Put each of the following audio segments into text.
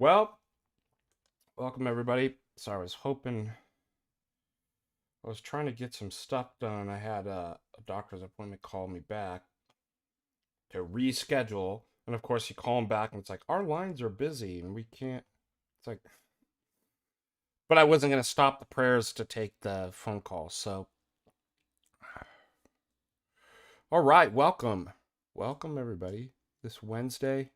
Well, welcome everybody. So I was trying to get some stuff done. I had a doctor's appointment call me back to reschedule. And of course, you call them back and it's like, our lines are busy and we can't. It's like, but I wasn't going to stop the prayers to take the phone call. So, all right, welcome. Welcome everybody this Wednesday.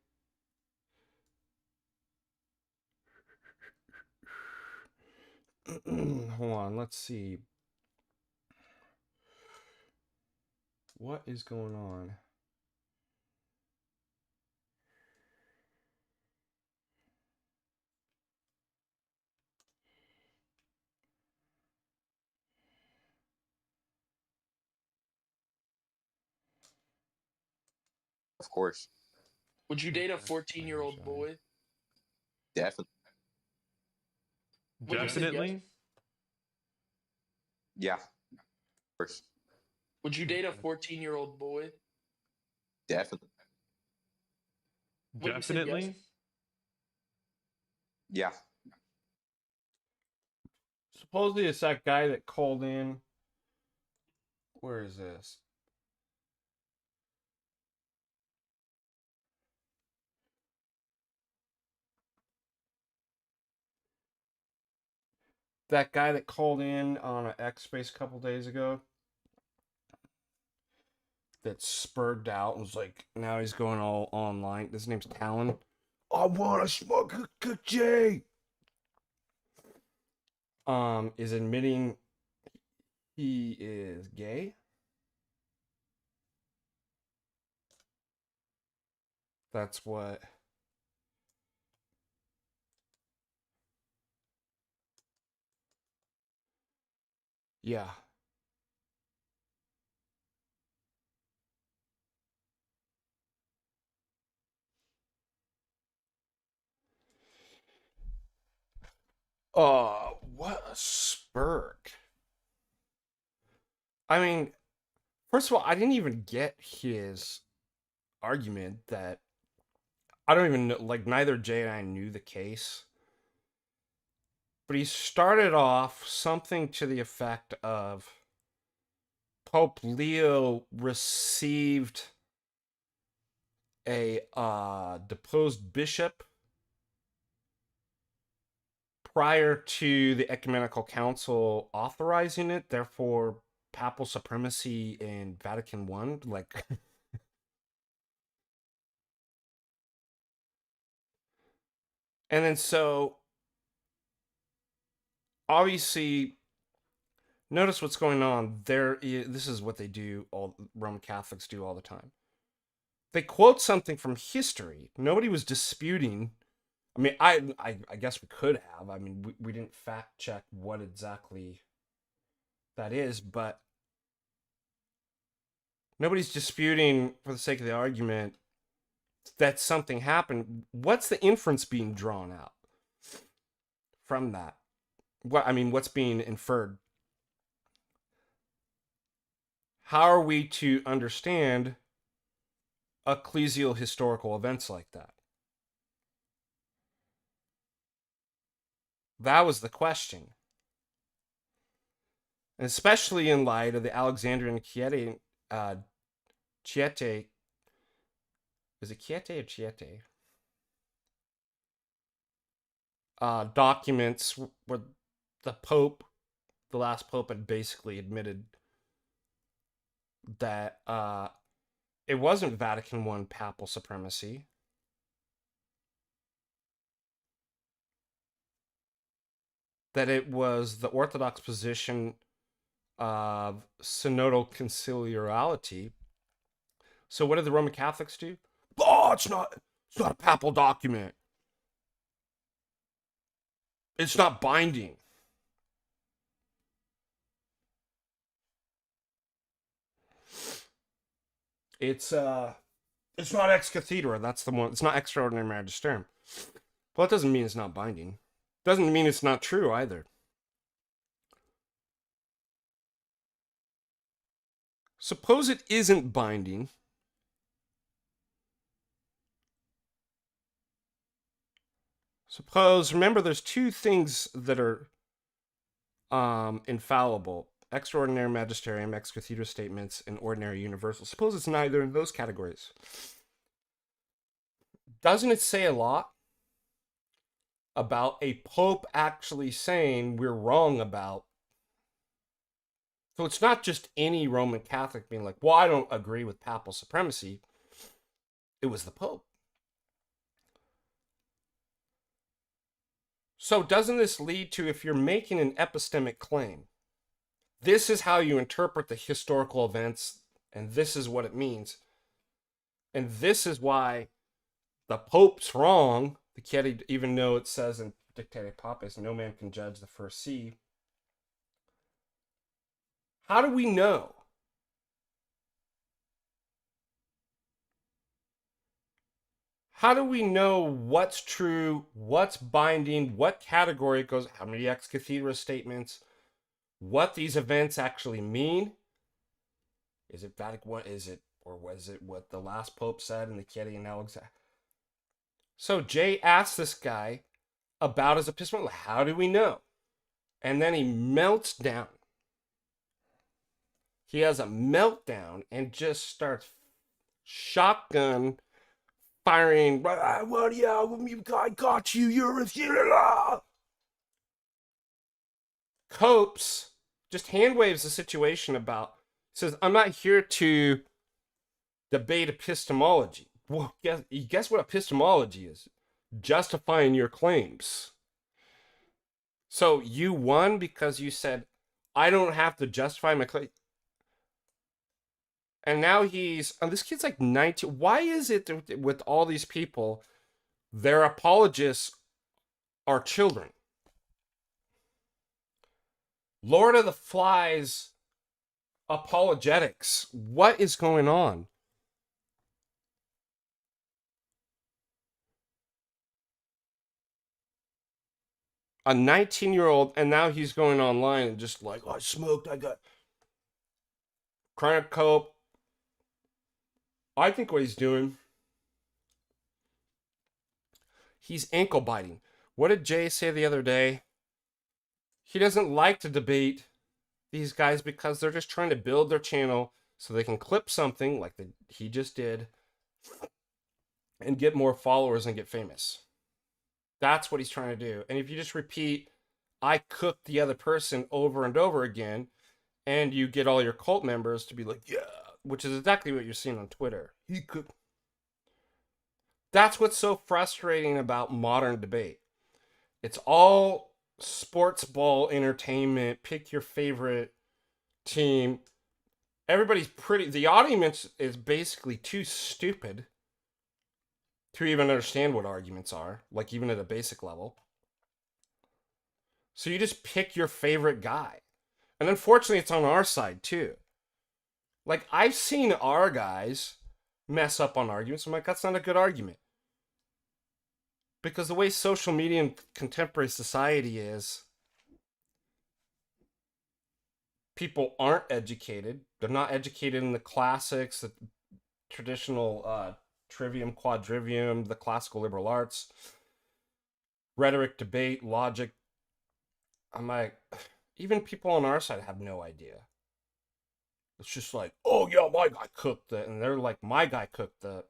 Hold on, let's see. What is going on? Of course. Would you date a 14-year-old boy? Definitely. Definitely. Yeah. Of course. Would you date a 14-year-old boy? Definitely. Wait, you said yes? Definitely. Yeah. Supposedly it's that guy that called in. Where is this? That guy that called in on an X Space a couple days ago that spurred out and was like, now he's going all online. His name's Talon. I want to smoke a J. Is admitting he is gay. That's what. Yeah. What a spurt. I mean, first of all, I didn't even get his argument that I don't even know, like, neither Jay and I knew the case. But he started off something to the effect of Pope Leo received a deposed bishop prior to the Ecumenical Council authorizing it, therefore papal supremacy in Vatican I, like and then so obviously notice what's going on there. This is what they do, all Roman Catholics do all the time. They quote something from history. Nobody was disputing. I mean, I guess we could have. I mean, we didn't fact check what exactly that is, but nobody's disputing for the sake of the argument that something happened. What's the inference being drawn out from that? What's being inferred? How are we to understand ecclesial historical events like that? That was the question. And especially in light of the Alexandrian Chiete, is it Chiete or Chiete? Documents where the Pope, the last Pope, had basically admitted that it wasn't Vatican I papal supremacy. That it was the Orthodox position of synodal conciliarity. So what did the Roman Catholics do? Oh, it's not a papal document. It's not binding. It's not ex cathedra. That's the one. It's not extraordinary magisterium. Well, that doesn't mean it's not binding. Doesn't mean it's not true either. Suppose it isn't binding. Suppose, remember, there's two things that are infallible: extraordinary magisterium, ex cathedra statements, and ordinary universal. Suppose it's neither of those categories. Doesn't it say a lot about a pope actually saying we're wrong about? So it's not just any Roman Catholic being like, well, I don't agree with papal supremacy. It was the pope. So doesn't this lead to, if you're making an epistemic claim, this is how you interpret the historical events, and this is what it means, and this is why the Pope's wrong, even though it says in Dictate Papis, no man can judge the first see. How do we know? How do we know what's true, what's binding, what category it goes, how many ex cathedra statements, what these events actually mean? Is it Vatican? What is it, or was it what the last pope said in the Chieti and Alexander? So Jay asked this guy about his epistemology. How do we know? And then he melts down. He has a meltdown and just starts shotgun firing. What? Yeah, I got you. You're a copes. Just hand waves the situation about. Says, I'm not here to debate epistemology. Well, guess what epistemology is? Justifying your claims. So you won because you said, I don't have to justify my claim. And now this kid's like 19. Why is it that with all these people, their apologists are children? Lord of the Flies apologetics. What is going on? A 19-year-old, and now he's going online and just like, oh, I smoked, I got chronic cope. I think what he's doing, he's ankle biting. What did Jay say the other day? He doesn't like to debate these guys because they're just trying to build their channel so they can clip something like he just did and get more followers and get famous. That's what he's trying to do. And if you just repeat, I cooked the other person over and over again, and you get all your cult members to be like, yeah, which is exactly what you're seeing on Twitter. He cooked. That's what's so frustrating about modern debate. It's all sports ball entertainment. Pick your favorite team. The audience is basically too stupid to even understand what arguments are, like even at a basic level. So you just pick your favorite guy. And unfortunately, it's on our side too. Like, I've seen our guys mess up on arguments. I'm like, that's not a good argument. Because the way social media and contemporary society is, people aren't educated. They're not educated in the classics, the traditional trivium, quadrivium, the classical liberal arts, rhetoric, debate, logic. I'm like, even people on our side have no idea. It's just like, oh yeah, my guy cooked it. And they're like, my guy cooked it.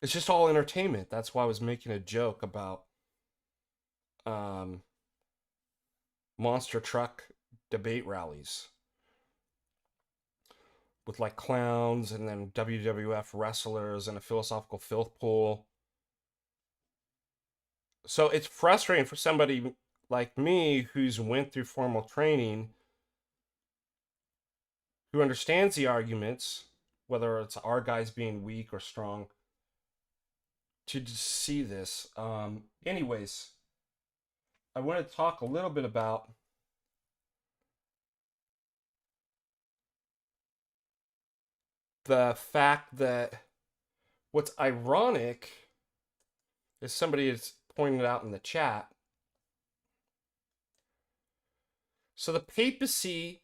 It's just all entertainment. That's why I was making a joke about monster truck debate rallies with like clowns and then WWF wrestlers and a philosophical filth pool. So it's frustrating for somebody like me who's went through formal training, who understands the arguments, whether it's our guys being weak or strong, to just see this. Anyways, I want to talk a little bit about the fact that what's ironic is somebody has pointed out in the chat. So the papacy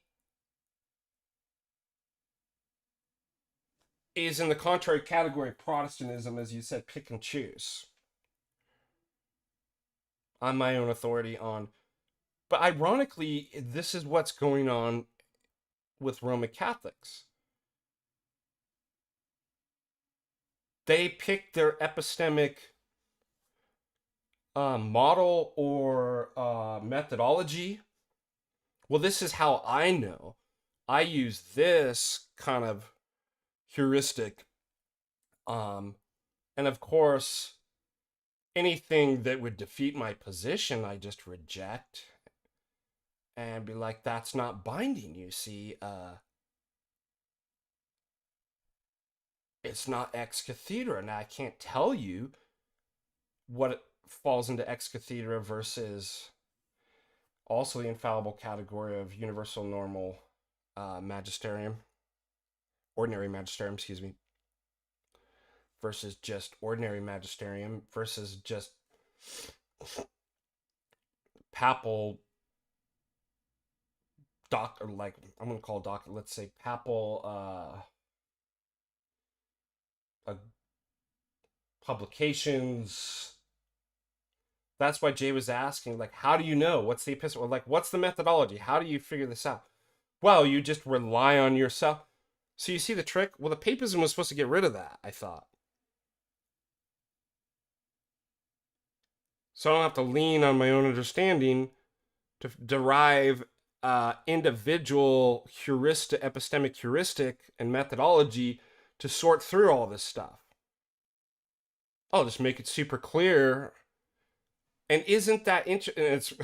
is in the contrary category of Protestantism, as you said, pick and choose. I'm my own authority on. But ironically, this is what's going on with Roman Catholics. They pick their epistemic model or methodology. Well, this is how I know. I use this kind of heuristic. And of course, anything that would defeat my position, I just reject and be like, that's not binding, you see. It's not ex cathedra. Now, I can't tell you what falls into ex cathedra versus also the infallible category of universal normal magisterium, ordinary magisterium, excuse me, versus just ordinary magisterium versus just papal or like I'm gonna call let's say papal publications. That's why Jay was asking, like, how do you know? What's the epistle? Like, what's the methodology? How do you figure this out? Well, you just rely on yourself. So you see the trick? Well, the papism was supposed to get rid of that, I thought. So I don't have to lean on my own understanding to derive individual epistemic heuristic and methodology to sort through all this stuff. I'll just make it super clear. And isn't that interesting?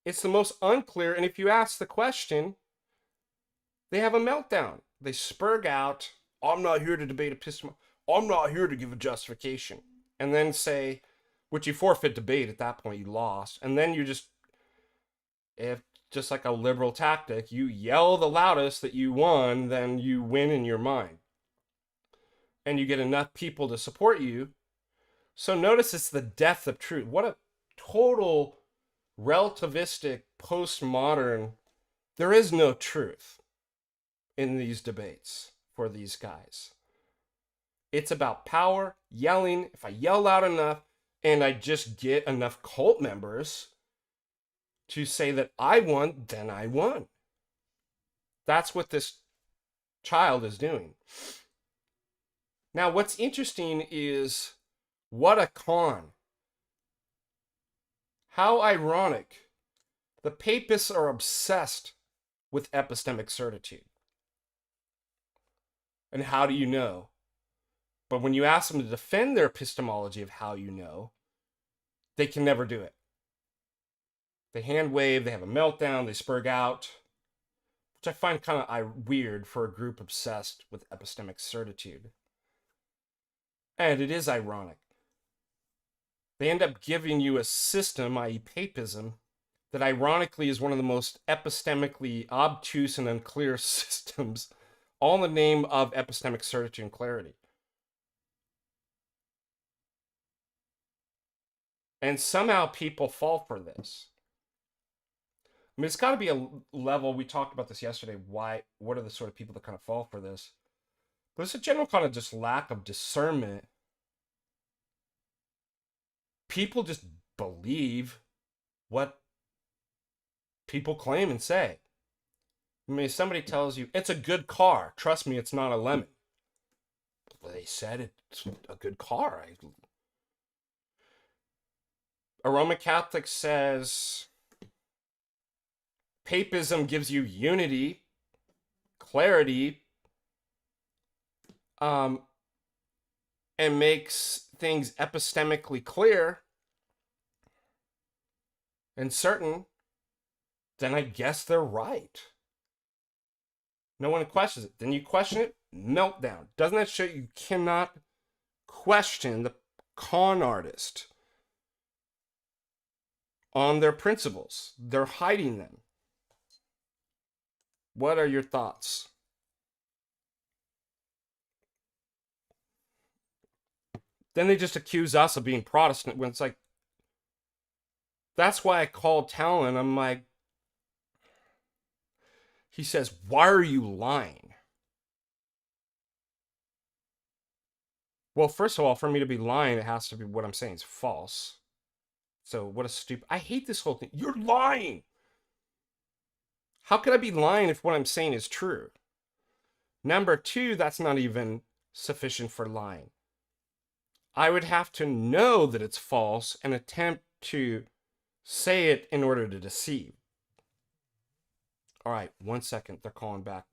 It's the most unclear. And if you ask the question, they have a meltdown. They spurg out, I'm not here to debate epistemology. I'm not here to give a justification. And then say, which you forfeit debate at that point, you lost. And then you if just like a liberal tactic, you yell the loudest that you won, then you win in your mind. And you get enough people to support you. So notice it's the death of truth. What a total relativistic postmodern. There is no truth in these debates for these guys. It's about power, yelling. If I yell loud enough and I just get enough cult members to say that I won, then I won. That's what this child is doing. Now, what's interesting is what a con. How ironic. The papists are obsessed with epistemic certitude. And how do you know? But when you ask them to defend their epistemology of how you know, they can never do it. They hand wave, they have a meltdown, they spurg out, which I find kind of weird for a group obsessed with epistemic certitude. And it is ironic. They end up giving you a system, i.e. papism, that ironically is one of the most epistemically obtuse and unclear systems, all in the name of epistemic certitude and clarity. And somehow people fall for this. I mean, it's got to be a level, we talked about this yesterday, what are the sort of people that kind of fall for this? But it's a general kind of just lack of discernment. People just believe what people claim and say. I mean, if somebody tells you, it's a good car, trust me, it's not a lemon. Well, they said it's a good car. A Roman Catholic says papism gives you unity, clarity, and makes things epistemically clear and certain, then I guess they're right. No one questions it. Then you question it, meltdown. Doesn't that show you cannot question the con artist on their principles? They're hiding them. What are your thoughts? Then they just accuse us of being Protestant when it's like, that's why I called Talon. I'm like, he says, why are you lying? Well, first of all, for me to be lying, it has to be what I'm saying is false. So what a stupid... I hate this whole thing. You're lying! How could I be lying if what I'm saying is true? Number two, that's not even sufficient for lying. I would have to know that it's false and attempt to say it in order to deceive. All right, 1 second. They're calling back.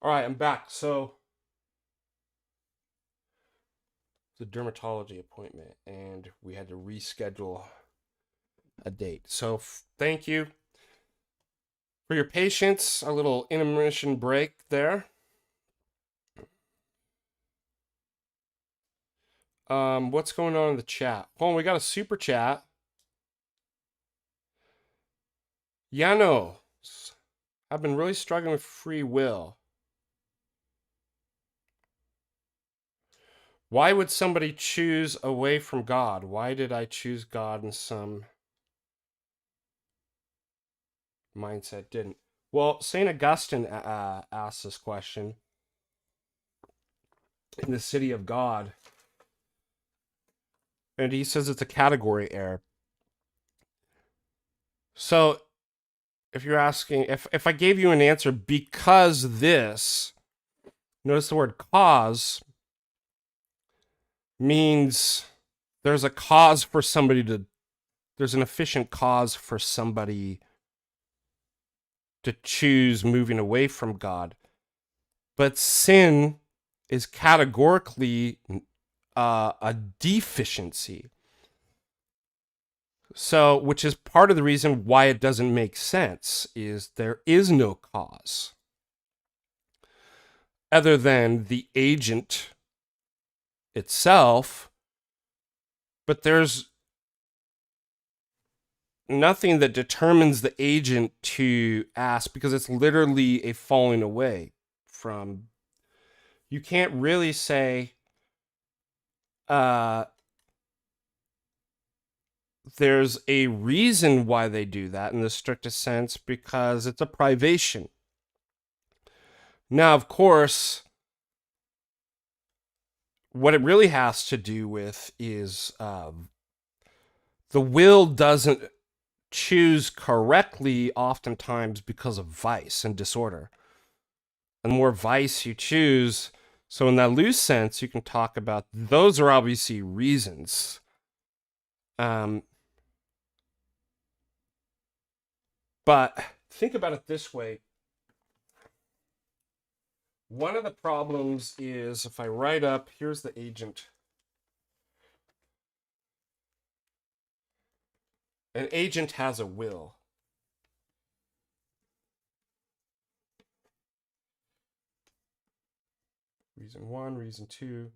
All right, I'm back. So, the dermatology appointment, and we had to reschedule a date. So, thank you for your patience. A little intermission break there. What's going on in the chat? Oh, we got a super chat. Yano, I've been really struggling with free will. Why would somebody choose away from God? Why did I choose God and some mindset didn't? Well, St. Augustine asked this question in the City of God. And he says it's a category error. So if you're asking, if I gave you an answer because this, notice the word cause means there's a cause for somebody to, there's an efficient cause for somebody to choose moving away from God. But sin is categorically a deficiency. So, which is part of the reason why it doesn't make sense, is there is no cause other than the agent itself, but there's nothing that determines the agent to ask, because it's literally a falling away from, you can't really say there's a reason why they do that in the strictest sense, because it's a privation. Now, of course, what it really has to do with is the will doesn't choose correctly oftentimes because of vice and disorder. And the more vice you choose, so in that loose sense, you can talk about those are obviously reasons. But think about it this way. One of the problems is if I write up, here's the agent. An agent has a will. Reason 1, reason 2.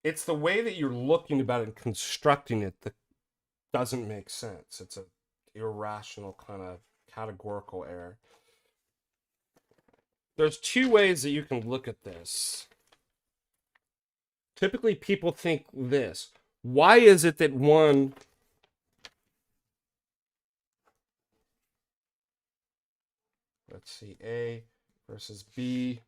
It's the way that you're looking about it and constructing it that doesn't make sense. It's an irrational kind of categorical error. There's two ways that you can look at this. Typically, people think this. Why is it that one... Let's see, A versus B.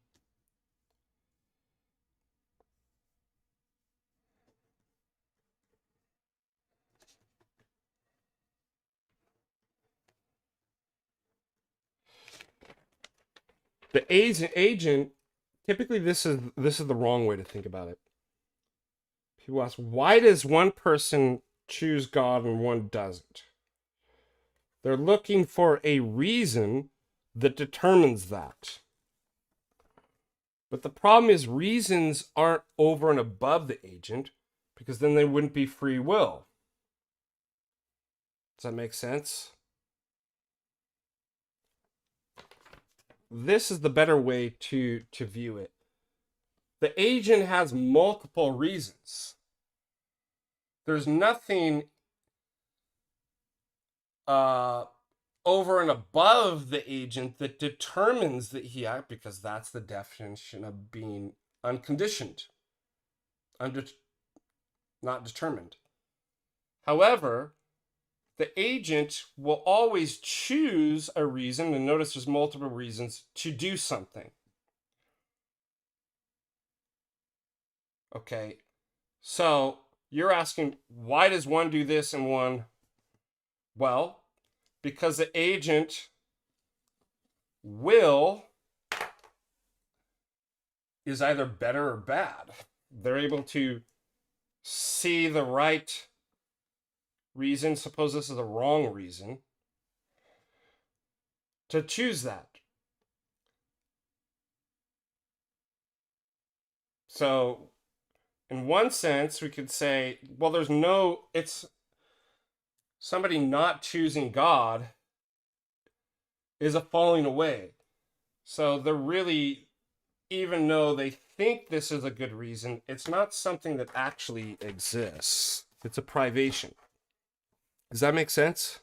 The agent, typically this is the wrong way to think about it. People ask, why does one person choose God and one doesn't? They're looking for a reason that determines that. But the problem is reasons aren't over and above the agent, because then they wouldn't be free will. Does that make sense? This is the better way to view it. The agent has multiple reasons. There's nothing over and above the agent that determines that he acts, because that's the definition of being unconditioned, not determined. However, the agent will always choose a reason, and notice there's multiple reasons to do something. Okay, so you're asking, why does one do this and one? Well, because the agent will is either better or bad. They're able to see the right reason, suppose this is the wrong reason, to choose that. So, in one sense, we could say, well, it's somebody not choosing God is a falling away. So they're really, even though they think this is a good reason, it's not something that actually exists. It's a privation. Does that make sense?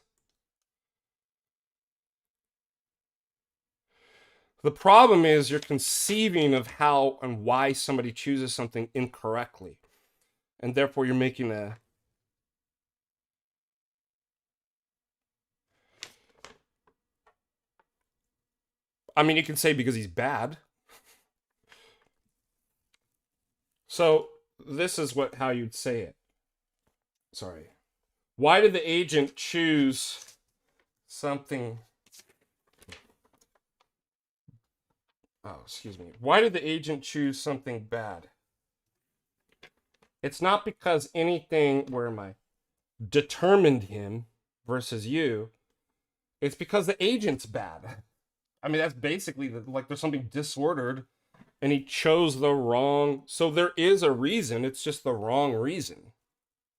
The problem is you're conceiving of how and why somebody chooses something incorrectly. And therefore you're making a... I mean, you can say because he's bad. So this is how you'd say it. Sorry. Why did the agent choose something... Oh, excuse me. Why did the agent choose something bad? It's not because anything, where am I? Determined him versus you. It's because the agent's bad. I mean, that's basically like there's something disordered and he chose the wrong. So there is a reason. It's just the wrong reason.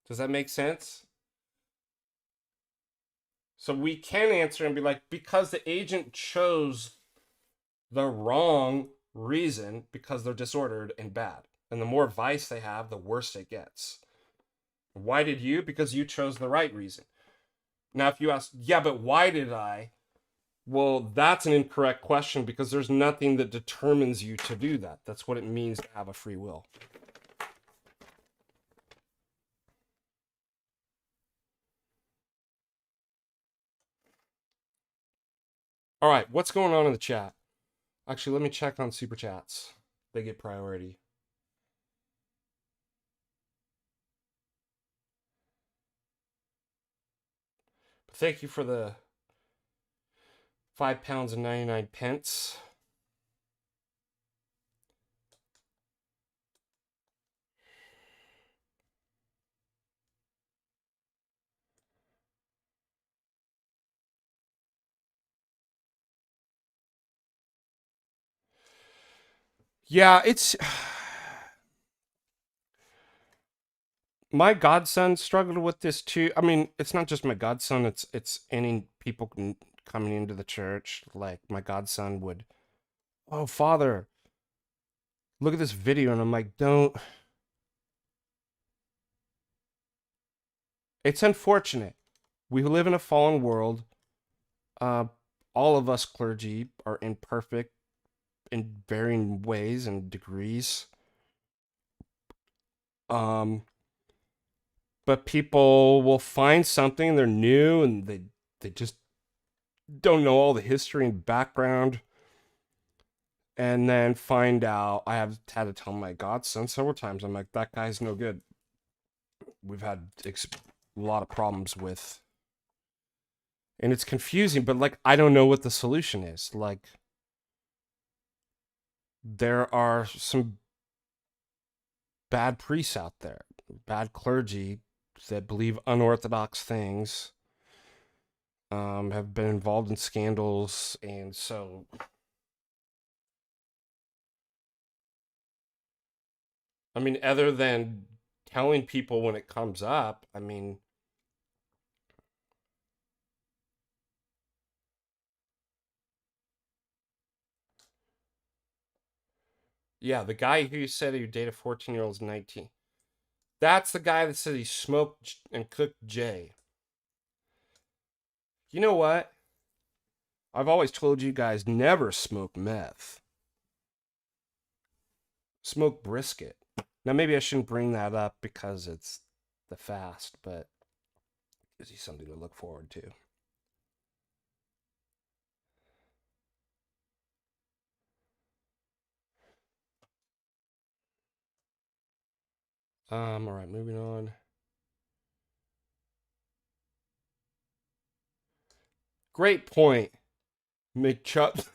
Does that make sense? So we can answer and be like, because the agent chose the wrong reason because they're disordered and bad. And the more vice they have, the worse it gets. Why did you? Because you chose the right reason. Now, if you ask, yeah, but why did I? Well, that's an incorrect question because there's nothing that determines you to do that. That's what it means to have a free will. All right, what's going on in the chat? Actually, let me check on super chats. They get priority. But thank you for the £5.99. Yeah, it's... My godson struggled with this too. I mean, it's not just my godson, it's any people coming into the church. Like, my godson would, oh, Father, look at this video. And I'm like, don't. It's unfortunate. We live in a fallen world. All of us clergy are imperfect in varying ways and degrees. But people will find something, they're new, and they just don't know all the history and background. And then find out, I have had to tell my godson several times, I'm like, that guy's no good. We've had a lot of problems with. And it's confusing, but like, I don't know what the solution is. Like, there are some bad priests out there, bad clergy that believe unorthodox things, have been involved in scandals, and so I mean, other than telling people when it comes up, I mean, yeah, the guy who said he dated a 14-year-old is 19. That's the guy that said he smoked and cooked Jay. You know what? I've always told you guys never smoke meth. Smoke brisket. Now, maybe I shouldn't bring that up because it's the fast, but it gives you something to look forward to. All right, moving on. Great point, McChup.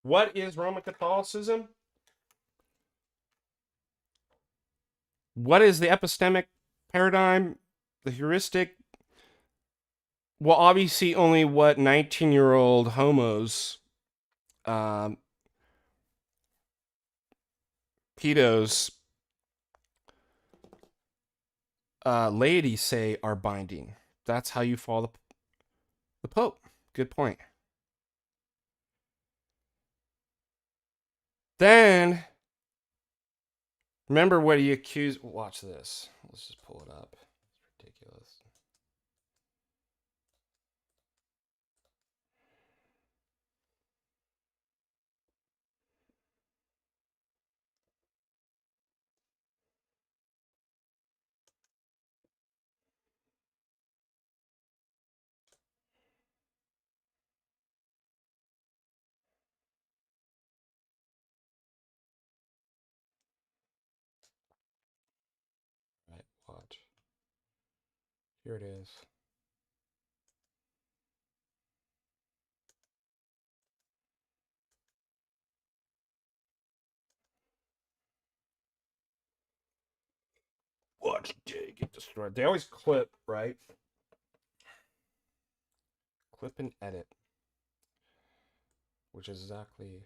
What is Roman Catholicism? What is the epistemic paradigm? The heuristic? Well, obviously only what 19-year-old homos, pedos, laity say are binding. That's how you follow the Pope. Good point. Then, remember what he accused. Watch this. Let's just pull it up. It's ridiculous. Right, watch. Here it is. Watch Jay get destroyed. They always clip, right? Clip and edit. Which is exactly...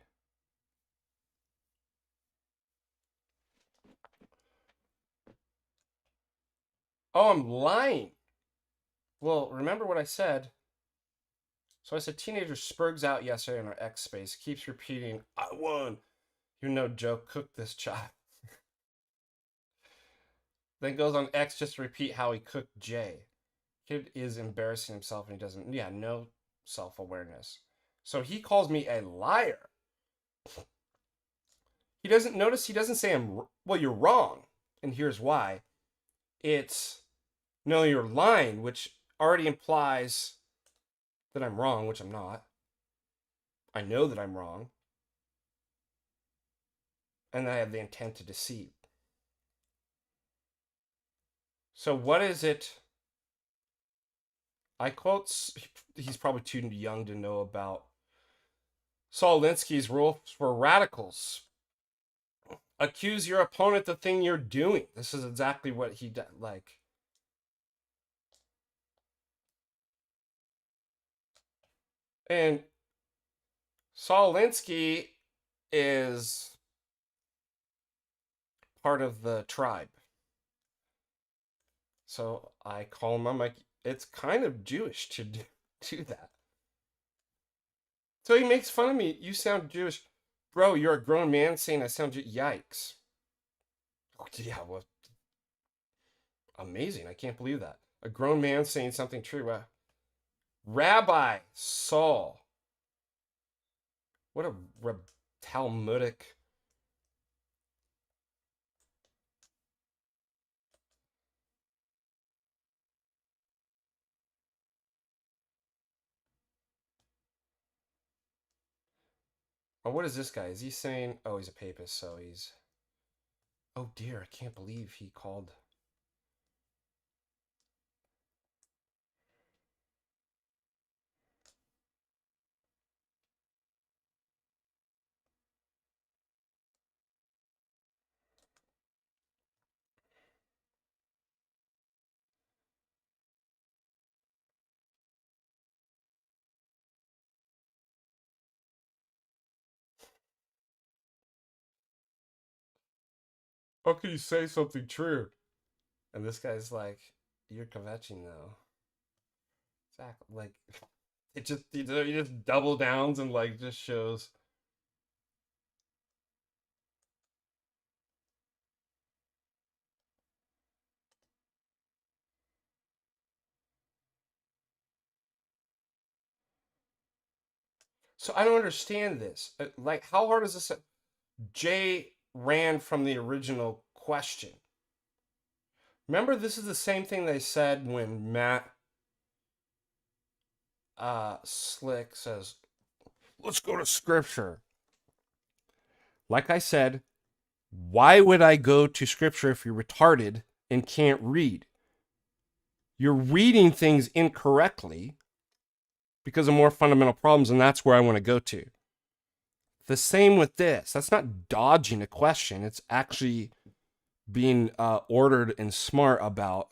Oh, I'm lying. Well, remember what I said. So I said teenager spurgs out yesterday in our X space, keeps repeating, I won. You know Joe cooked this child. Then goes on X just to repeat how he cooked Jay. Kid is embarrassing himself and he doesn't, no self-awareness. So he calls me a liar. He doesn't say well, you're wrong. And here's why. It's, no, you're lying, which already implies that I'm wrong, which I'm not. I know that I'm wrong. And I have the intent to deceive. So what is it? I quote, he's probably too young to know about Saul Alinsky's rule for radicals. Accuse your opponent the thing you're doing. This is exactly what he did. Like, and Saul Alinsky is part of the tribe. So I call him, I'm like, it's kind of Jewish to do that. So he makes fun of me. You sound Jewish. Bro, you're a grown man saying I sound Yikes. Oh, yeah, well, amazing. I can't believe that. A grown man saying something true. Rabbi Saul. What a Talmudic. Oh, what is this guy? Is he saying, oh, he's a papist, so he's... Oh dear, I can't believe he called... How can you say something true? And this guy's like, you're kvetching though. Exactly. Like, it just, he just double downs and like just shows. So I don't understand this. Like, how hard is this? Jay ran from the original question. Remember, this is the same thing they said when Matt Slick says, let's go to scripture. Like I said, why would I go to scripture if you're retarded and can't read? You're reading things incorrectly because of more fundamental problems, and that's where I want to go to. The same with this. That's not dodging a question. It's actually being ordered and smart about.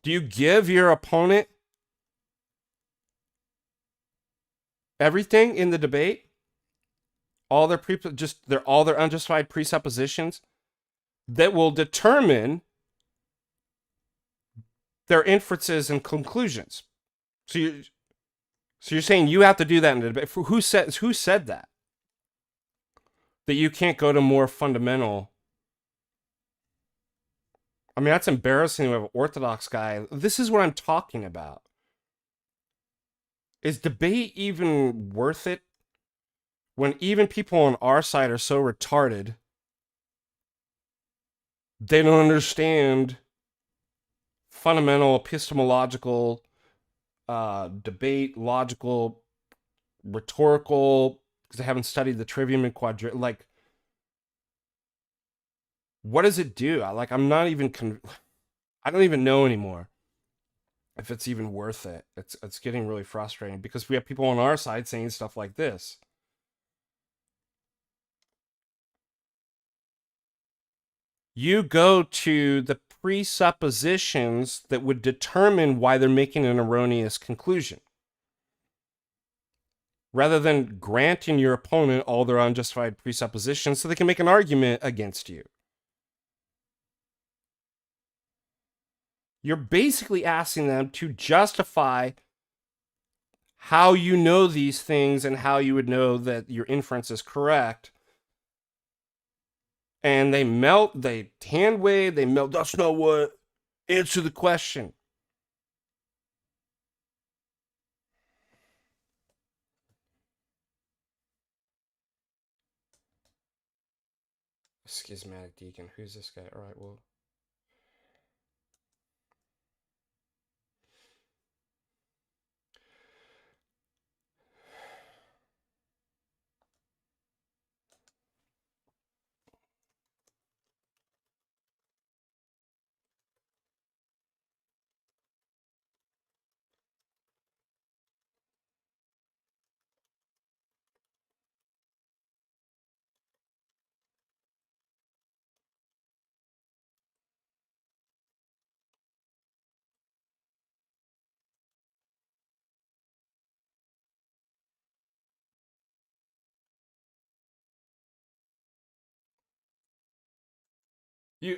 Do you give your opponent everything in the debate? All their all their unjustified presuppositions that will determine their inferences and conclusions. So you're saying you have to do that in the debate. Who said that? That you can't go to more fundamental. I mean, that's embarrassing. We have an Orthodox guy. This is what I'm talking about. Is debate even worth it when even people on our side are so retarded they don't understand fundamental epistemological debate, logical, rhetorical, because they haven't studied the trivium and quadrivium. Like, what does it do? I'm not even I don't even know anymore if it's even worth it. It's getting really frustrating because we have people on our side saying stuff like this. You go to the presuppositions that would determine why they're making an erroneous conclusion, rather than granting your opponent all their unjustified presuppositions so they can make an argument against you. You're basically asking them to justify how you know these things and how you would know that your inference is correct. And they hand wave, they melt. That's not what. Answer the question. Schismatic deacon. Who's this guy? All right, well.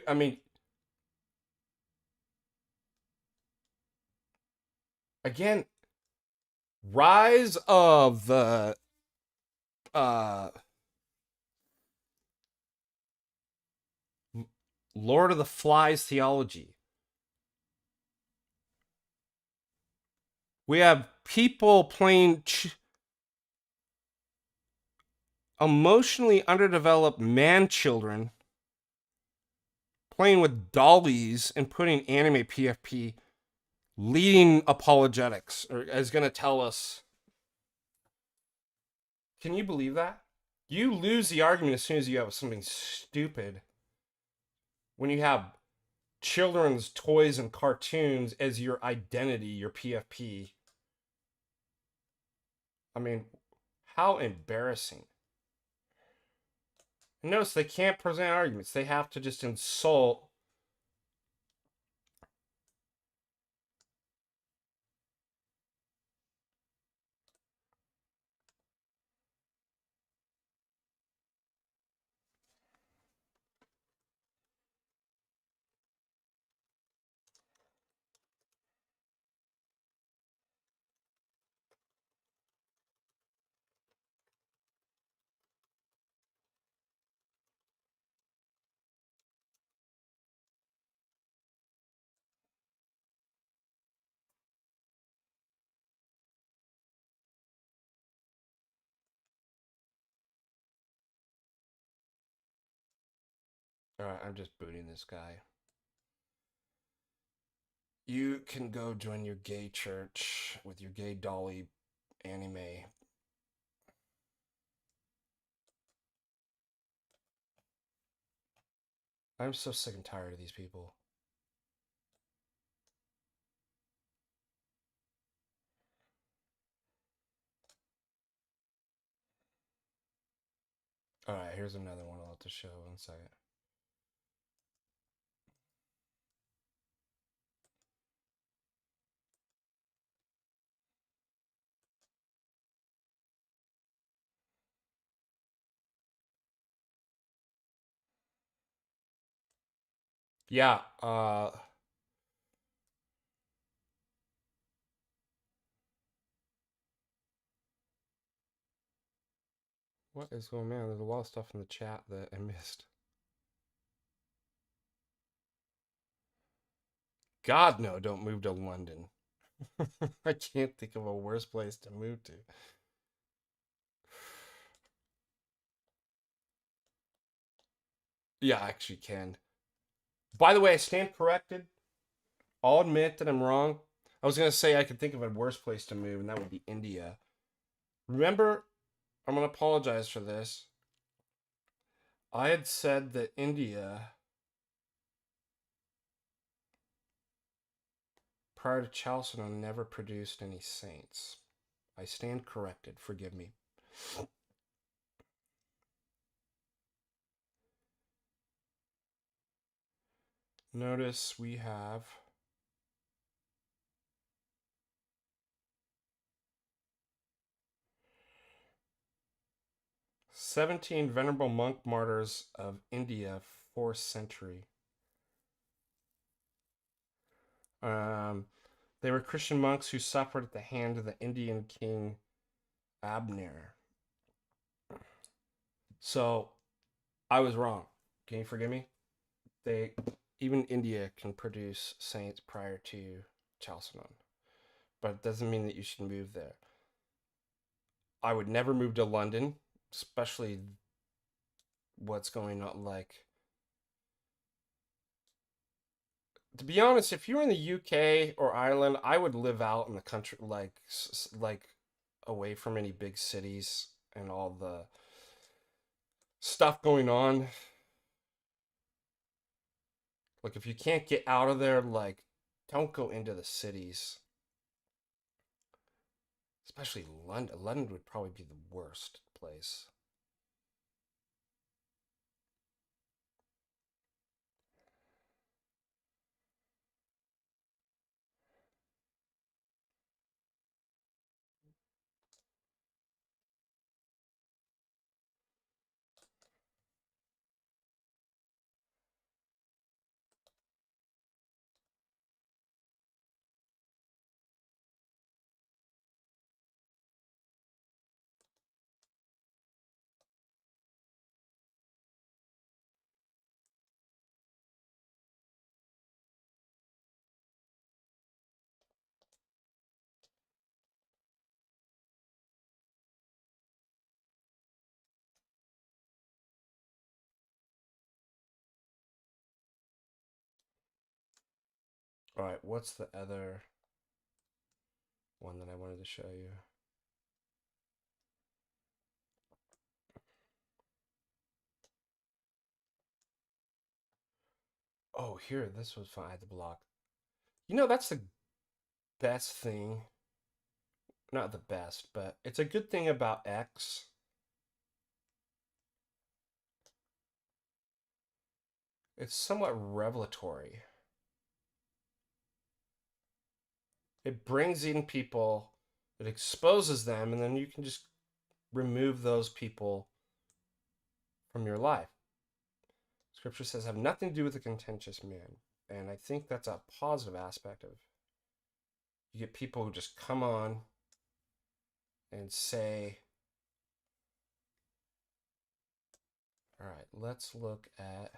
I mean, again, rise of the Lord of the Flies theology. We have people playing emotionally underdeveloped man children playing with dollies and putting anime PFP leading apologetics, or is going to tell us. Can you believe that? You lose the argument as soon as you have something stupid. When you have children's toys and cartoons as your identity, your PFP. I mean, how embarrassing. And notice they can't present arguments. They have to just insult. Alright, I'm just booting this guy. You can go join your gay church with your gay dolly anime. I'm so sick and tired of these people. Alright, here's another one I'll have to show. 1 second. Yeah, what is going on? There's a lot of stuff in the chat that I missed. God, no, don't move to London. I can't think of a worse place to move to. Yeah, I actually can. By the way, I stand corrected. I'll admit that I'm wrong. I was going to say I could think of a worse place to move, and that would be India. Remember, I'm going to apologize for this. I had said that India, prior to Chalcedon, never produced any saints. I stand corrected. Forgive me. Notice we have 17 venerable monk martyrs of India, 4th century. They were Christian monks who suffered at the hand of the Indian king Abner. So I was wrong. Can you forgive me? Even India can produce saints prior to Chalcedon, but it doesn't mean that you should move there. I would never move to London, especially what's going on. Like, to be honest, if you were in the UK or Ireland, I would live out in the country, like away from any big cities and all the stuff going on. Like, if you can't get out of there, like, don't go into the cities. Especially London. London would probably be the worst place. All right, what's the other one that I wanted to show you? Oh, here, this was fine. I had to block. You know, that's the best thing. Not the best, but it's a good thing about X. It's somewhat revelatory. It brings in people, it exposes them, and then you can just remove those people from your life. Scripture says have nothing to do with a contentious man. And I think that's a positive aspect of you get people who just come on and say, all right, let's look at,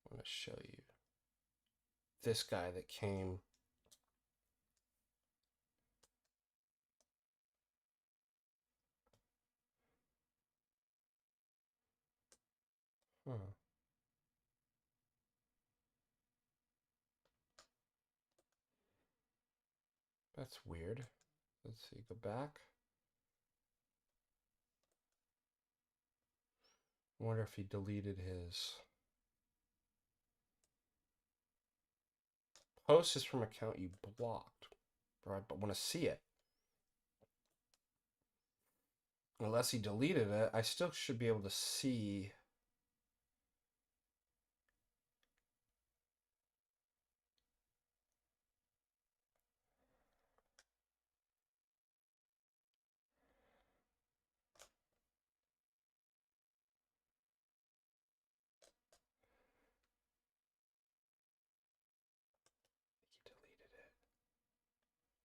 I'm going to show you this guy that came. Huh. That's weird. Let's see, go back. I wonder if he deleted his post is from account you blocked. Right, but want to see it. Unless he deleted it, I still should be able to see.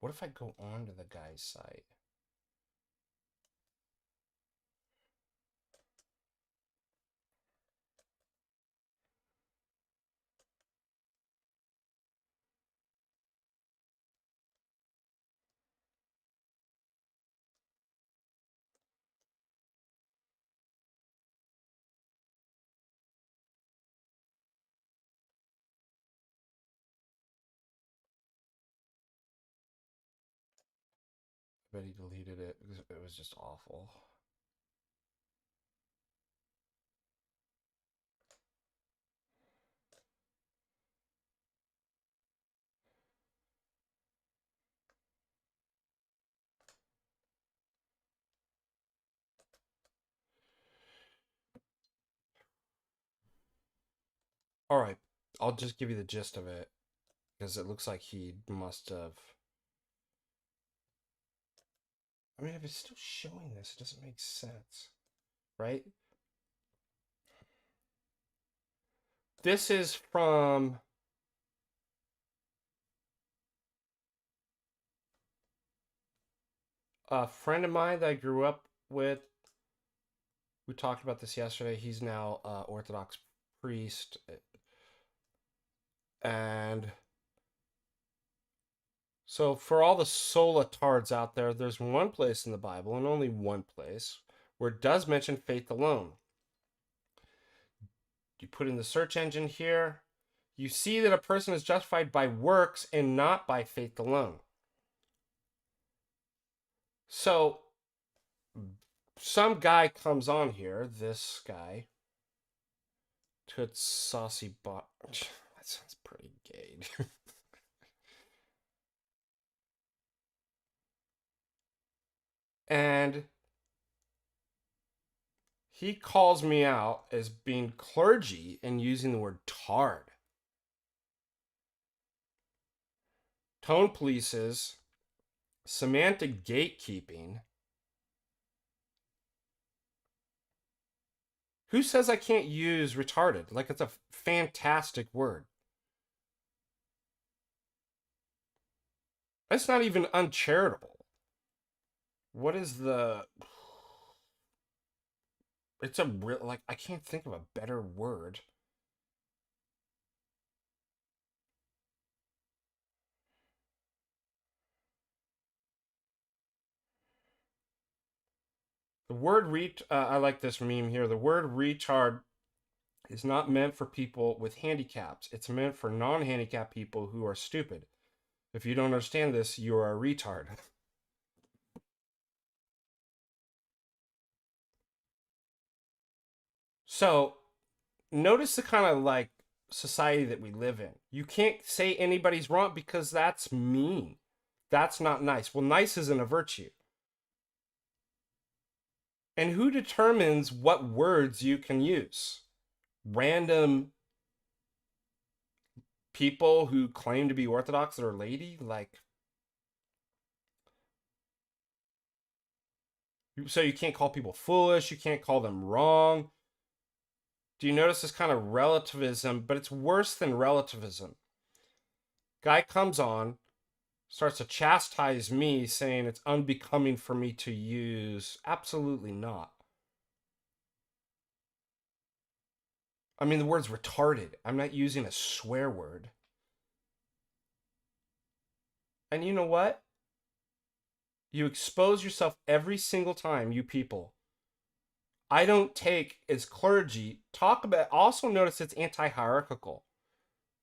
What if I go on to the guy's site? I bet he deleted it because it was just awful. All right, I'll just give you the gist of it because it looks like he must have. I mean, if it's still showing this, it doesn't make sense, right? This is from a friend of mine that I grew up with. We talked about this yesterday. He's now Orthodox priest. And so for all the sola-tards out there, there's one place in the Bible, and only one place, where it does mention faith alone. You put in the search engine here, you see that a person is justified by works and not by faith alone. So some guy comes on here, this guy, Toots Saucy Bot. That sounds pretty gay. And he calls me out as being clergy and using the word tard. Tone polices, semantic gatekeeping. Who says I can't use retarded? Like, it's a fantastic word. That's not even uncharitable. What is the... It's a real... Like, I can't think of a better word. The word I like this meme here. The word retard is not meant for people with handicaps. It's meant for non-handicapped people who are stupid. If you don't understand this, you are a retard. So, notice the kind of like society that we live in. You can't say anybody's wrong because that's mean. That's not nice. Well, nice isn't a virtue. And who determines what words you can use? Random people who claim to be Orthodox that are lady? Like, so you can't call people foolish, you can't call them wrong. Do you notice this kind of relativism? But it's worse than relativism. Guy comes on, starts to chastise me, saying it's unbecoming for me to use. Absolutely not. I mean, the word's retarded. I'm not using a swear word. And you know what? You expose yourself every single time, you people. I don't take as clergy, talk about, also notice it's anti-hierarchical.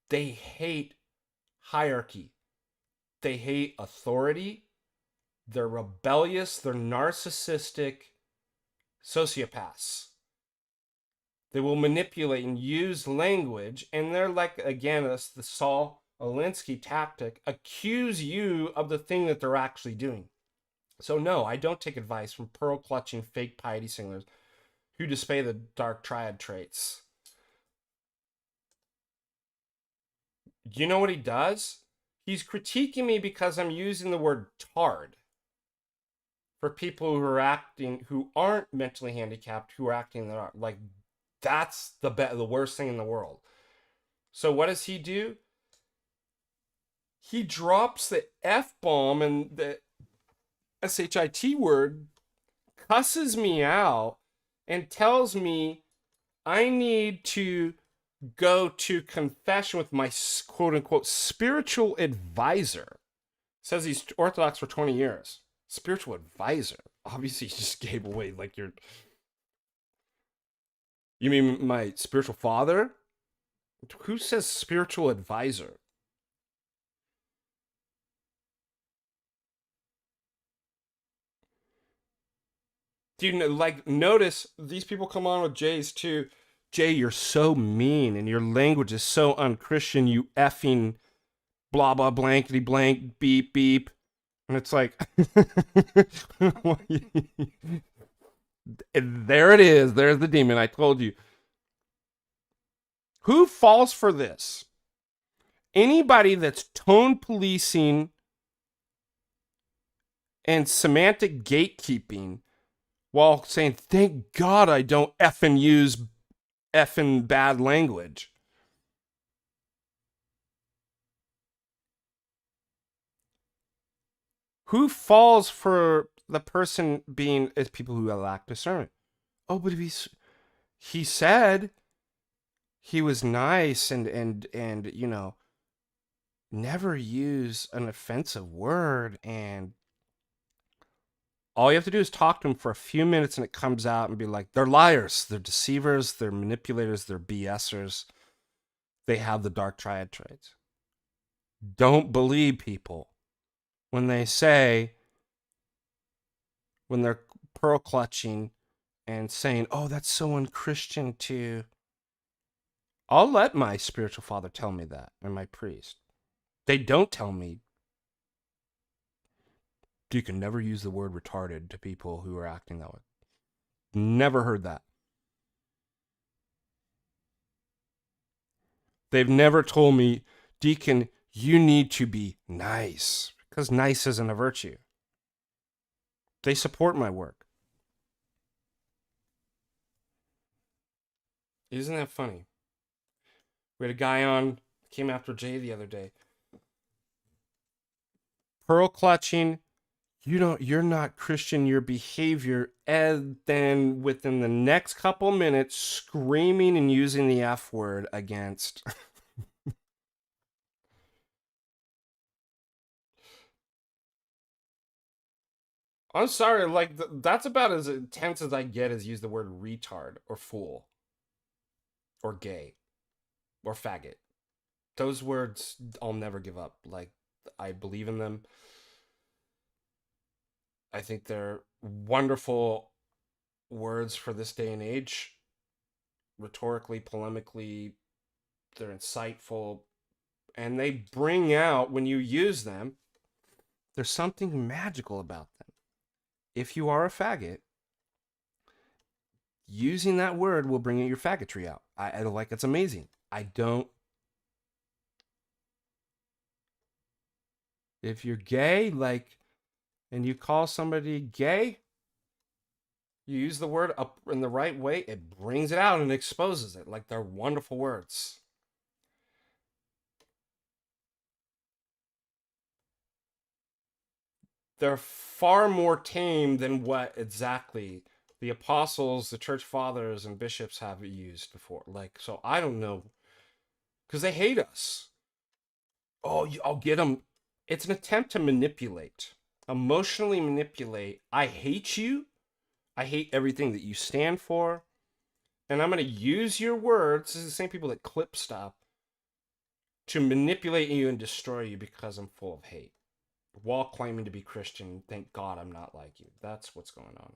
They hate hierarchy. They hate authority. They're rebellious. They're narcissistic sociopaths. They will manipulate and use language. And they're like, again, that's the Saul Alinsky tactic, accuse you of the thing that they're actually doing. So no, I don't take advice from pearl-clutching fake piety singers who display the dark triad traits. You know what he does? He's critiquing me because I'm using the word tard for people who aren't mentally handicapped, who are acting like that's the worst thing in the world. So what does he do? he drops the F-bomb and the SHIT word, cusses me out, and tells me I need to go to confession with my quote-unquote spiritual advisor. Says he's Orthodox for 20 years. Spiritual advisor. Obviously, he just gave away like your... You mean my spiritual father? Who says spiritual advisor? Do you know, like, notice these people come on with J's too. Jay, you're so mean and your language is so unchristian, you effing blah blah blankety blank beep beep. And it's like there it is. There's the demon. I told you. Who falls for this? Anybody that's tone policing and semantic gatekeeping while saying, thank God I don't effing use effing bad language. Who falls for the person being is people who lack discernment? Oh, but if he said he was nice and you know, never use an offensive word, and all you have to do is talk to them for a few minutes and it comes out and be like, they're liars, they're deceivers, they're manipulators, they're BSers. They have the dark triad traits. Don't believe people when they say, when they're pearl clutching and saying, oh, that's so unchristian too. I'll let my spiritual father tell me that, and my priest. They don't tell me you can never use the word retarded to people who are acting that way. Never heard that. They've never told me, Deacon, you need to be nice, because nice isn't a virtue. They support my work. Isn't that funny? We had a guy on, came after Jay the other day. Pearl clutching, you're not Christian, your behavior, and then within the next couple minutes, screaming and using the F word against. I'm sorry, like, that's about as intense as I get as use the word retard or fool or gay or faggot. Those words I'll never give up. Like, I believe in them. I think they're wonderful words for this day and age. Rhetorically, polemically, they're insightful. And they bring out, when you use them, there's something magical about them. If you are a faggot, using that word will bring your faggotry out. I like, it's amazing. If you're gay, like, and you call somebody gay, you use the word up in the right way, it brings it out and exposes it. Like, they're wonderful words. They're far more tame than what exactly the apostles, the church fathers, and bishops have used before. Like, so I don't know, because they hate us. Oh, I'll get them. It's an attempt to manipulate, emotionally manipulate. I hate you. I hate everything that you stand for. And I'm going to use your words. This is the same people that clip stuff to manipulate you and destroy you because I'm full of hate. While claiming to be Christian, thank God I'm not like you. That's what's going on.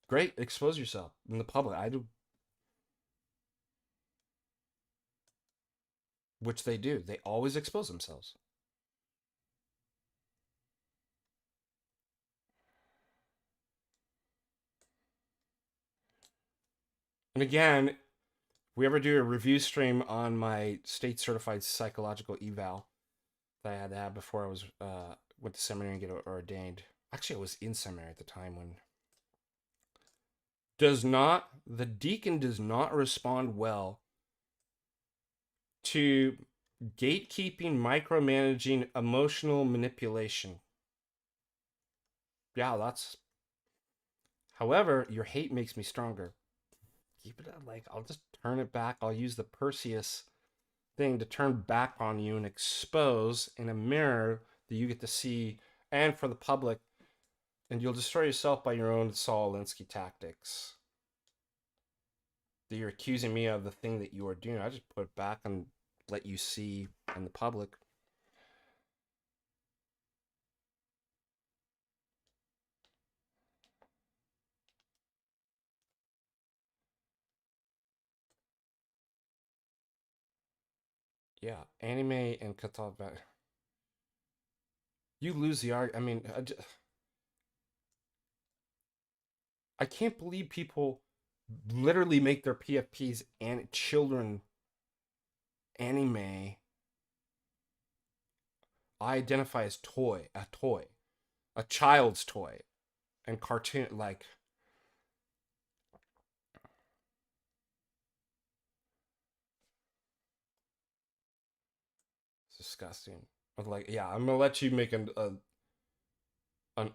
Great, expose yourself in the public. I do. Which they do. They always expose themselves. And again, if we ever do a review stream on my state certified psychological eval that I had to have before I was went to seminary and get ordained. Actually, I was in seminary at the time when the deacon does not respond well to gatekeeping, micromanaging, emotional manipulation. Yeah, that's. However, your hate makes me stronger. Keep it up. Like, I'll just turn it back. I'll use the Perseus thing to turn back on you and expose in a mirror that you get to see and for the public. And you'll destroy yourself by your own Saul Alinsky tactics. That you're accusing me of the thing that you are doing. I just put it back and let you see in the public. Yeah, anime and Kataba. You lose the argument. I mean, I can't believe people literally make their PFPs and children anime. I identify as a child's toy, and cartoon like. It's disgusting. Like, yeah, I'm gonna let you make an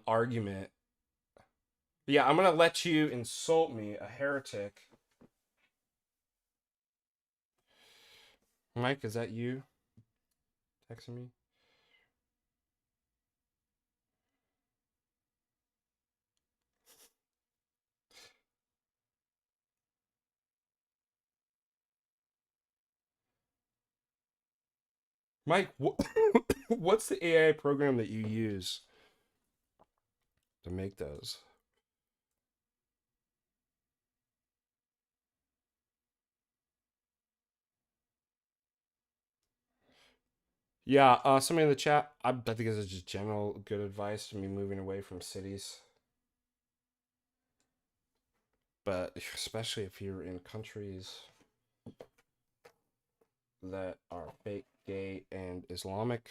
argument. Yeah, I'm gonna let you insult me, a heretic. Mike, is that you texting me? Mike, what's the AI program that you use to make those? Yeah, somebody in the chat, I think this is just general good advice to me moving away from cities. But especially if you're in countries that are fake gay and Islamic,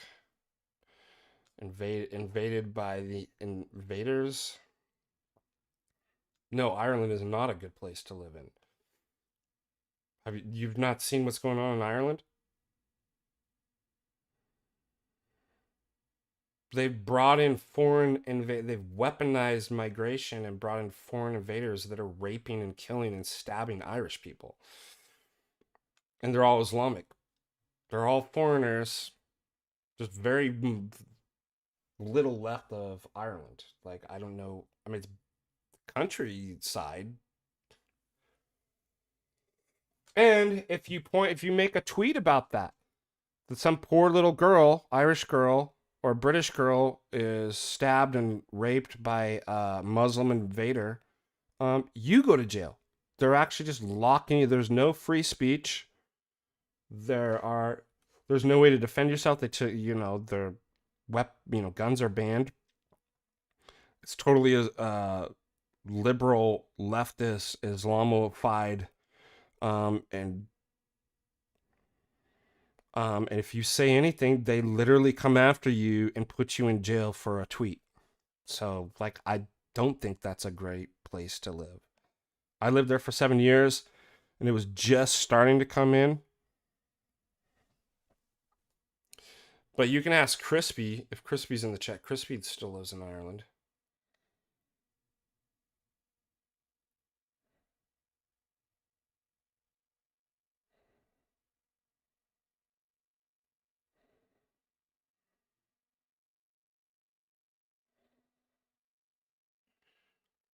invaded by the invaders. No, Ireland is not a good place to live in. You've not seen what's going on in Ireland? They've brought in they've weaponized migration and brought in foreign invaders that are raping and killing and stabbing Irish people. And they're all Islamic. They're all foreigners. Just very little left of Ireland. Like, I don't know. I mean, it's countryside. And if you make a tweet about that some poor little girl, Irish girl or British girl is stabbed and raped by a Muslim invader, you go to jail. They're actually just locking you. There's no free speech. There's no way to defend yourself. Their guns are banned. It's totally a liberal, leftist, Islamophile, and if you say anything, they literally come after you and put you in jail for a tweet. So, like, I don't think that's a great place to live. I lived there for 7 years, and it was just starting to come in. But you can ask Crispy, if Crispy's in the chat. Crispy still lives in Ireland.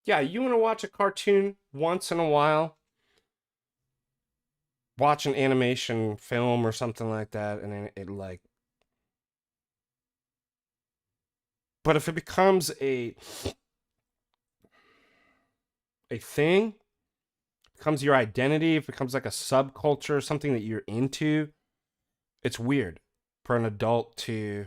Yeah, you want to watch a cartoon once in a while? Watch an animation film or something like that, and then it like. But if it becomes a thing, becomes your identity, it becomes like a subculture, something that you're into, it's weird for an adult to.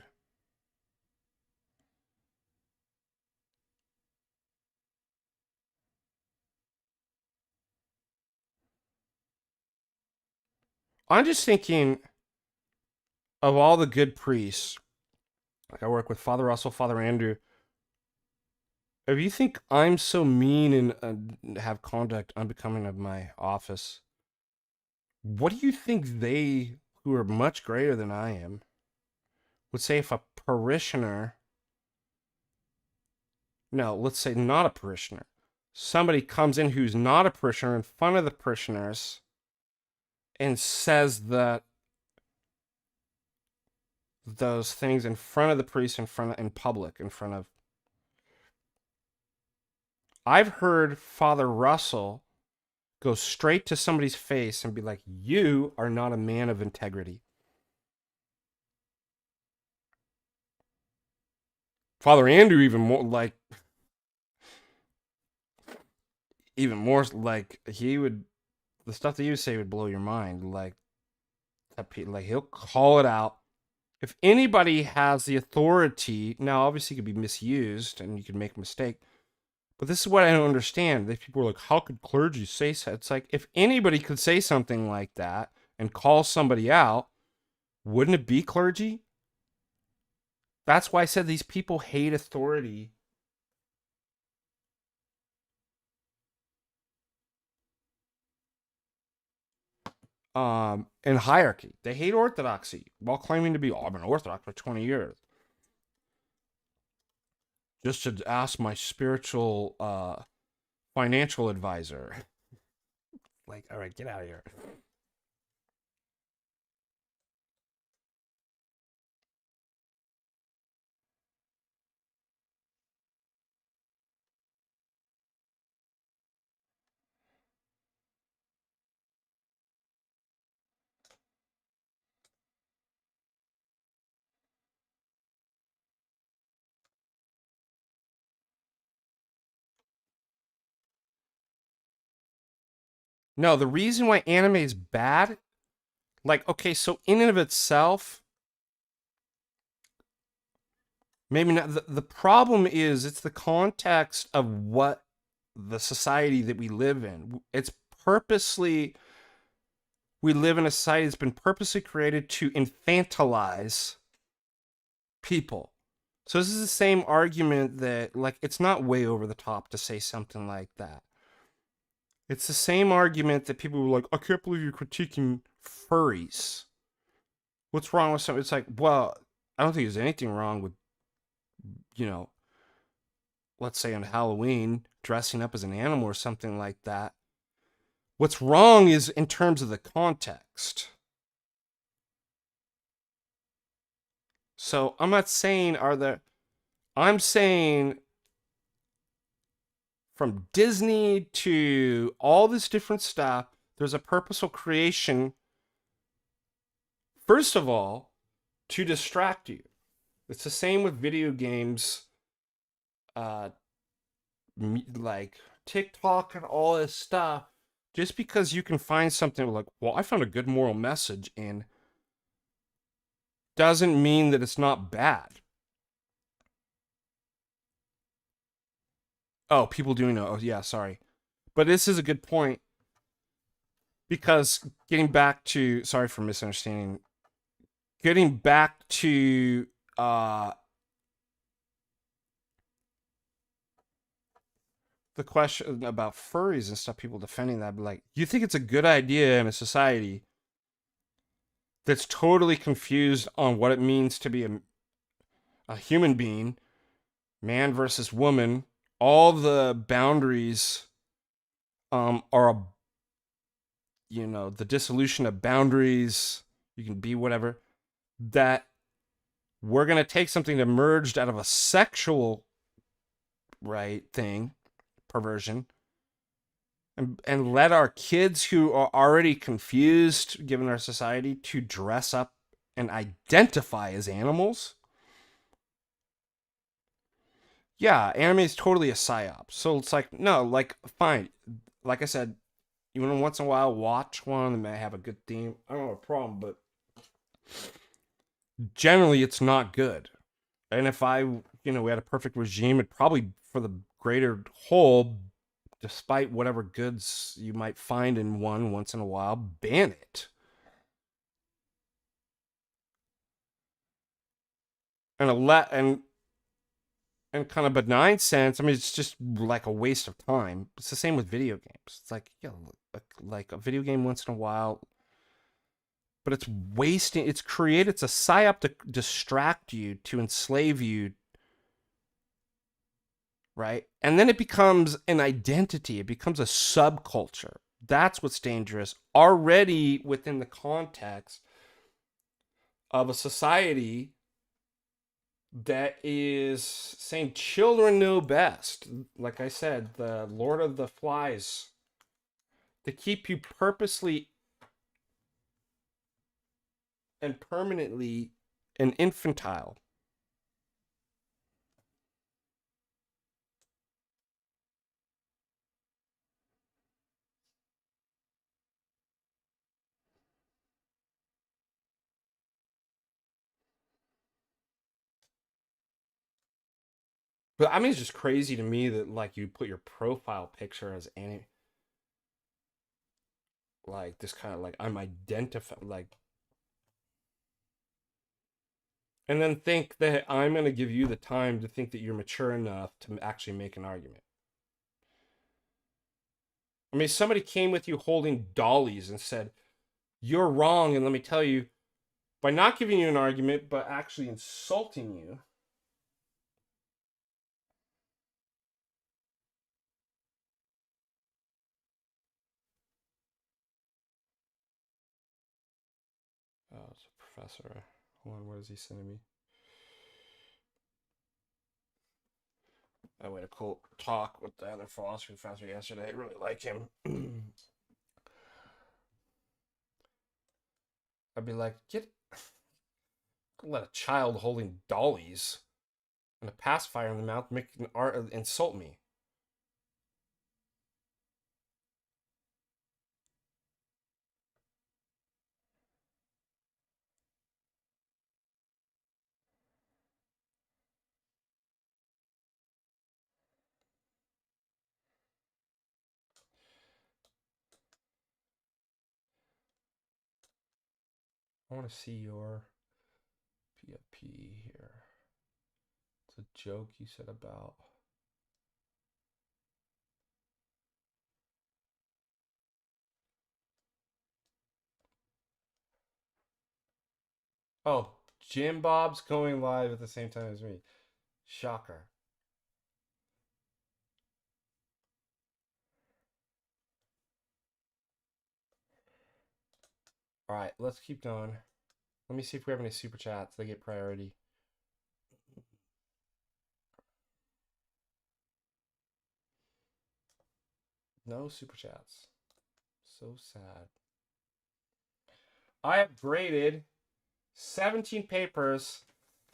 I'm just thinking of all the good priests. Like, I work with Father Russell, Father Andrew. If you think I'm so mean and have conduct unbecoming of my office, what do you think they who are much greater than I am would say if a parishioner, no, let's say not a parishioner, somebody comes in who's not a parishioner in front of the parishioners and says that those things in front of the priest, in public, in front of. I've heard Father Russell go straight to somebody's face and be like, "You are not a man of integrity." Father Andrew even more like, he would, the stuff that he would say would blow your mind. Like he'll call it out. If anybody has the authority, now obviously it could be misused and you could make a mistake, but this is what I don't understand. That people are like, how could clergy say so? It's like, if anybody could say something like that and call somebody out, wouldn't it be clergy? That's why I said these people hate authority. And hierarchy. They hate orthodoxy while claiming to be, I've been Orthodox for 20 years. Just to ask my spiritual financial advisor. Like, all right, get out of here. No, the reason why anime is bad, like, okay, so in and of itself, maybe not. The problem is it's the context of what the society that we live in. It's purposely, we live in a society that's been purposely created to infantilize people. So this is the same argument that, like, it's not way over the top to say something like that. It's the same argument that people were like, I can't believe you're critiquing furries. What's wrong with something? It's like, well, I don't think there's anything wrong with, let's say on Halloween, dressing up as an animal or something like that. What's wrong is in terms of the context. So I'm not saying I'm saying from Disney to all this different stuff, there's a purposeful creation, first of all, to distract you. It's the same with video games, like TikTok and all this stuff. Just because you can find something like, well, I found a good moral message in, doesn't mean that it's not bad. Oh, people doing it. Oh, yeah, sorry. But this is a good point. Because getting back to, sorry for misunderstanding, getting back to the question about furries and stuff, people defending that, but like, you think it's a good idea in a society that's totally confused on what it means to be a human being, man versus woman, all the boundaries are, the dissolution of boundaries, you can be whatever, that we're going to take something that emerged out of a sexual, thing, perversion, and let our kids who are already confused, given our society, to dress up and identify as animals. Yeah, anime is totally a psyop. So it's like, no, like, fine. Like I said, you want to once in a while watch one that may have a good theme. I don't have a problem, but generally it's not good. And if we had a perfect regime, it probably, for the greater whole, despite whatever goods you might find in one once in a while, ban it. And kind of benign sense, I mean, it's just like a waste of time. It's the same with video games. It's like, like a video game once in a while. but it's wasting. It's created. It's a psyop to distract you, to enslave you, right? And then it becomes an identity. It becomes a subculture. That's what's dangerous. Already within the context of a society that is saying children know best. Like I said, the Lord of the Flies, to keep you purposely and permanently an infantile. But I mean, it's just crazy to me that like you put your profile picture as any like this kind of like I'm identified like, and then think that I'm gonna give you the time to think that you're mature enough to actually make an argument. I mean, somebody came with you holding dollies and said, "You're wrong," and let me tell you, by not giving you an argument, but actually insulting you. Oh, it's a professor. Hold on, what is he sending me? We had a cool talk with the other philosophy professor yesterday. I really like him. I'd be like, let a child holding dollies and a pacifier in the mouth make an art insult me. I want to see your PFP here. It's a joke you said about. Oh, Jim Bob's going live at the same time as me. Shocker. All right, let's keep going. Let me see if we have any super chats. They get priority. No super chats. So sad. I have graded 17 papers.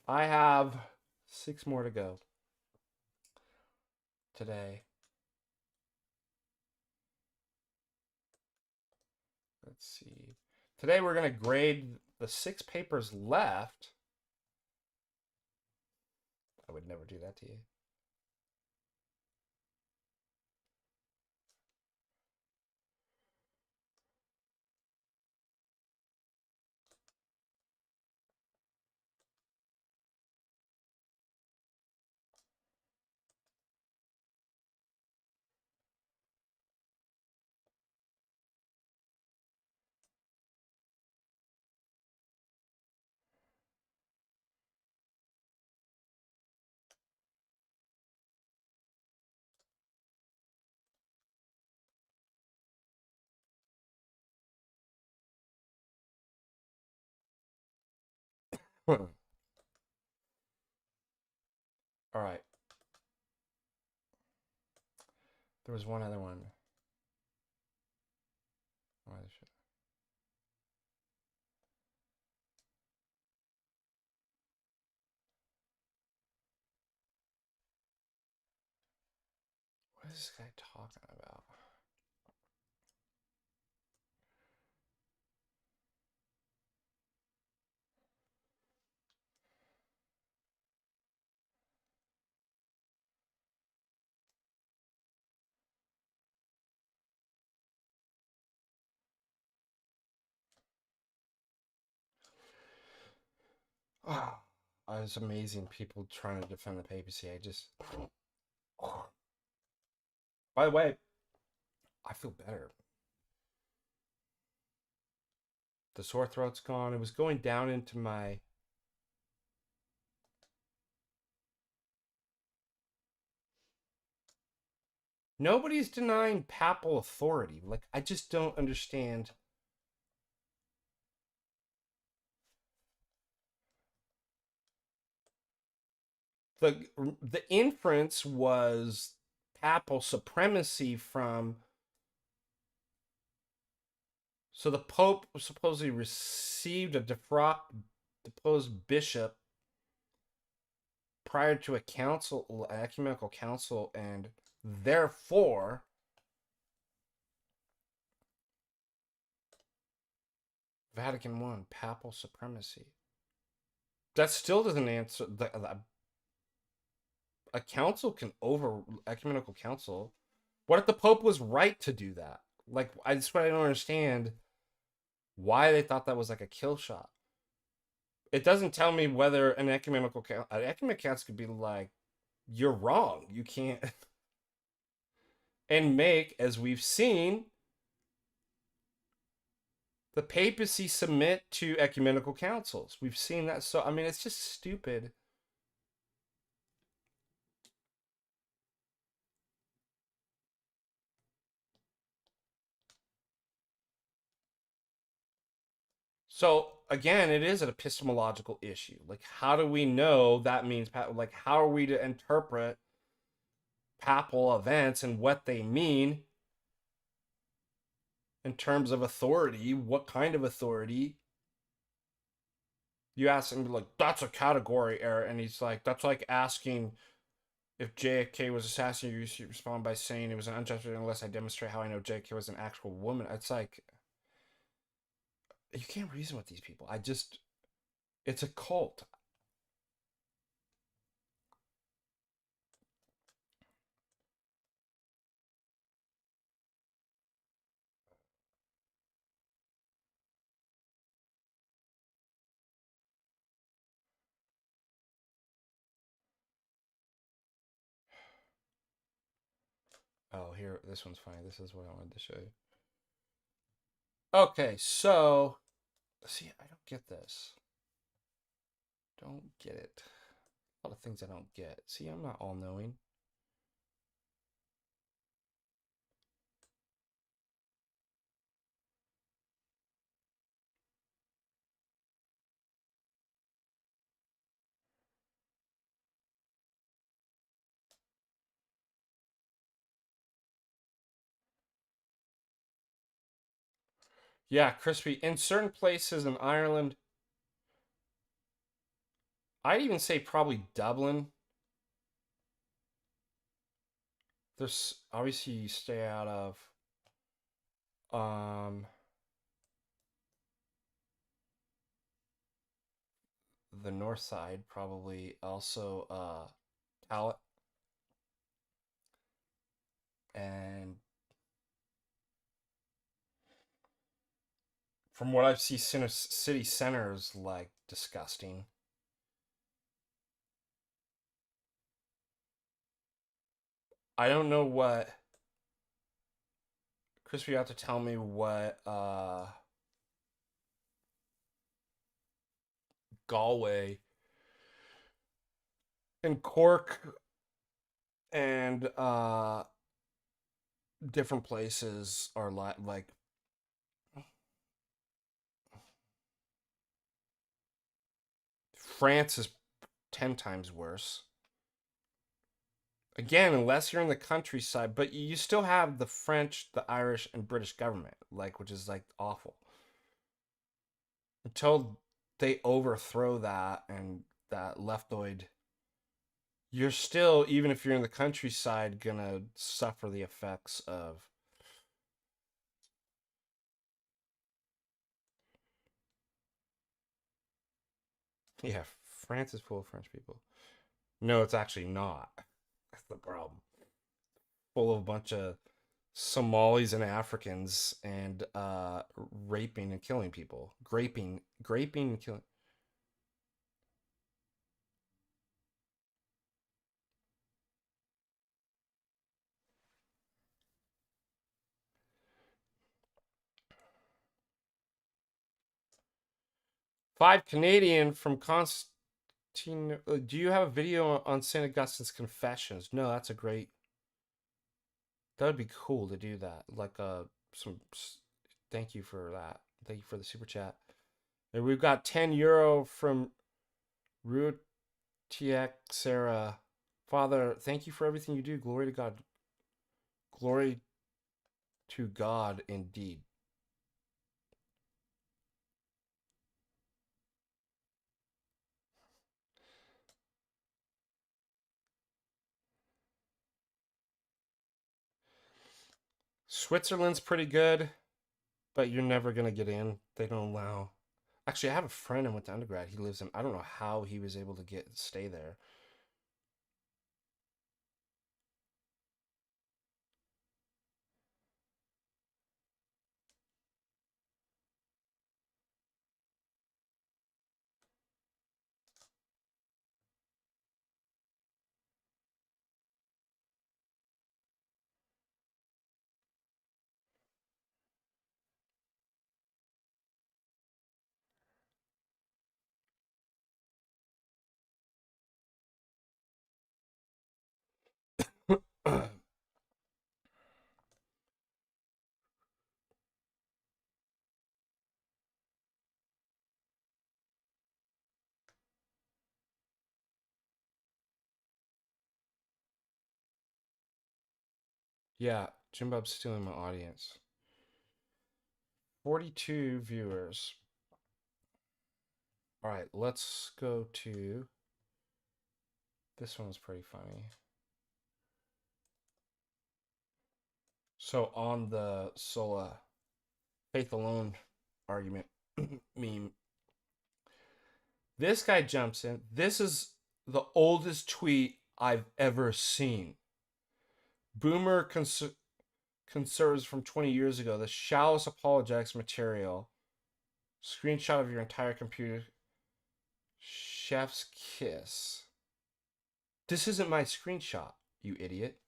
I have 6 more to go today. Let's see. Today we're going to grade the 6 papers left. I would never do that to you. All right. There was one other one. Oh, shit. What is this guy talking about? Oh, it's amazing people trying to defend the papacy. I just. Oh. By the way, I feel better. The sore throat's gone. It was going down into my... Nobody's denying papal authority. Like, I just don't understand. The inference was papal supremacy from... So the Pope supposedly received a deposed bishop prior to a council, an ecumenical council, and therefore Vatican I, papal supremacy. That still doesn't answer a council can over ecumenical council. What if the Pope was right to do that? Like, I just I don't understand why they thought that was like a kill shot. It doesn't tell me whether an ecumenical council could be like, you're wrong, you can't, and make, as we've seen, the papacy submit to ecumenical councils. We've seen that. So I mean, it's just stupid. So again, it is an epistemological issue. Like, how do we know that means like, how are we to interpret papal events and what they mean in terms of authority? What kind of authority? You ask him, like, that's a category error, and he's like, that's like asking if JFK was assassinated. You should respond by saying it was an unjust unless I demonstrate how I know JFK was an actual woman. It's like, you can't reason with these people. It's a cult. Oh, here, this one's funny. This is what I wanted to show you. Okay, so, see, I don't get this. Don't get it. A lot of things I don't get. See, I'm not all-knowing. Yeah, crispy. In certain places in Ireland, I'd even say probably Dublin. There's obviously you stay out of the north side, probably also Talbot, and from what I've seen, city center is like disgusting. I don't know what. Chris, you have to tell me what Galway and Cork and different places are like. France is 10 times worse. Again, unless you're in the countryside, but you still have the French, the Irish, and British government, like, which is like awful. Until they overthrow that and that leftoid, you're still, even if you're in the countryside, gonna suffer the effects of. Yeah, France is full of French people. No, it's actually not. That's the problem. Full of a bunch of Somalis and Africans and raping and killing people. Graping and killing. 5 Canadian from Constantine. Do you have a video on St. Augustine's Confessions? No, that's a great. That would be cool to do that. Like thank you for that. Thank you for the super chat. And we've got €10 from Rutiek Sarah. Father, thank you for everything you do. Glory to God. Glory to God indeed. Switzerland's pretty good, but you're never going to get in. They don't allow. Actually, I have a friend I went to undergrad. He lives in, I don't know how he was able to stay there. Yeah, Jim Bob's stealing my audience. 42 viewers. All right, let's go to. This one's pretty funny. So on the sola faith alone argument meme, this guy jumps in. This is the oldest tweet I've ever seen. Boomer conserves from 20 years ago. The shallowest apologetics material. Screenshot of your entire computer. Chef's kiss. This isn't my screenshot, you idiot.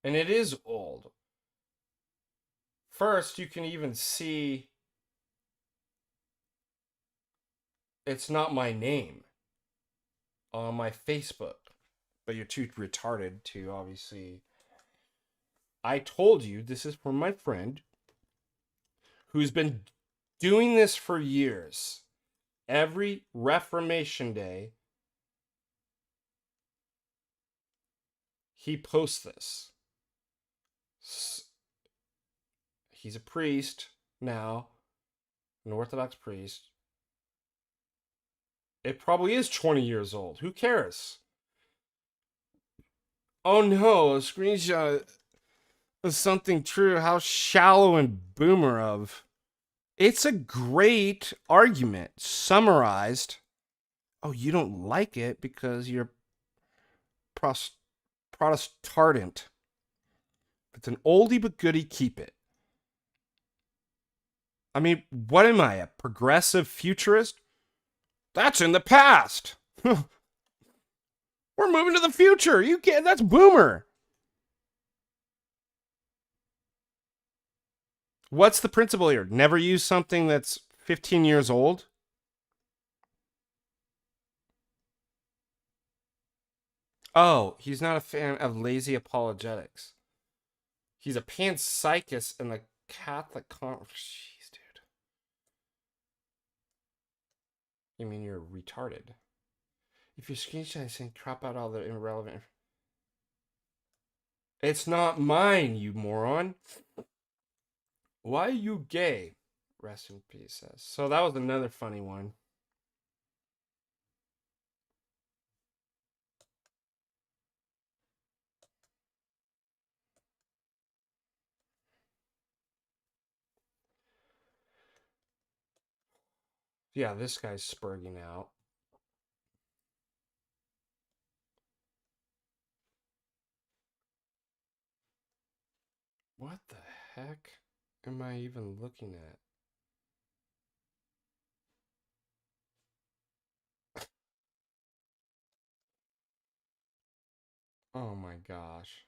And it is old. First, you can even see it's not my name on my Facebook. But you're too retarded to obviously. I told you this is from my friend who's been doing this for years. Every Reformation Day, he posts this. He's a priest now, an Orthodox priest. It probably is 20 years old. Who cares? Oh no, a screenshot of something true. How shallow and boomer of. It's a great argument. Summarized. Oh, you don't like it because you're Protestant. It's an oldie but goodie, keep it. I mean, what am I, a progressive futurist? That's in the past. We're moving to the future. You can't, that's boomer. What's the principle here? Never use something that's 15 years old? Oh, he's not a fan of lazy apologetics. He's a panpsychist in the Catholic Jeez, dude. You mean you're retarded? If you're screenshotting saying crop out all the irrelevant. It's not mine, you moron. Why are you gay? Rest in peace. So that was another funny one. Yeah, this guy's spurging out. What the heck am I even looking at? Oh my gosh.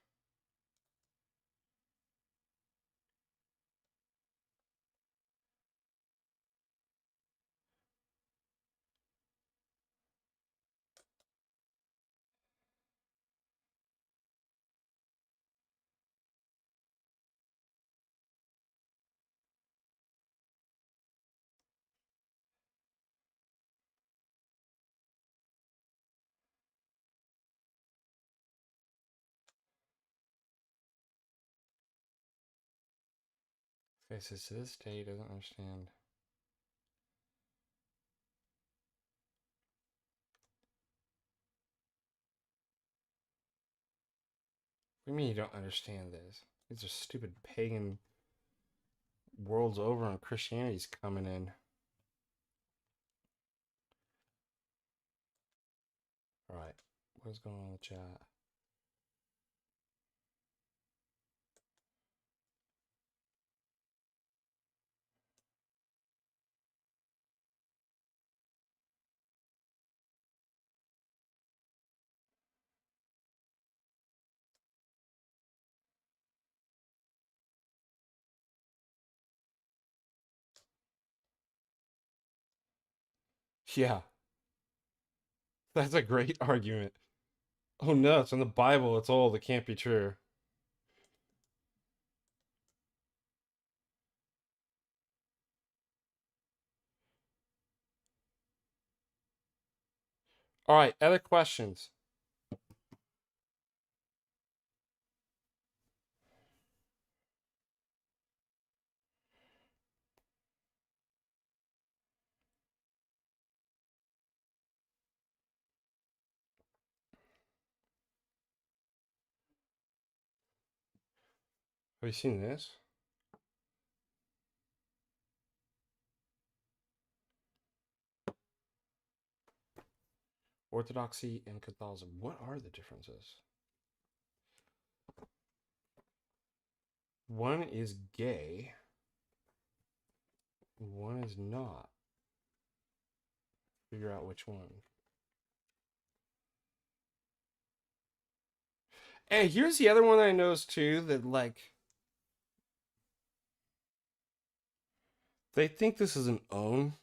Okay, so to this day he doesn't understand. What do you mean you don't understand this? These are stupid pagan worlds over and Christianity's coming in. Alright, what is going on in the chat? Yeah, that's a great argument. Oh no, it's in the Bible, it's old, it can't be true. Alright, other questions? Have you seen this? Orthodoxy and Catholicism. What are the differences? One is gay, one is not. Figure out which one. Hey, here's the other one that I noticed too, that like they think this is an own.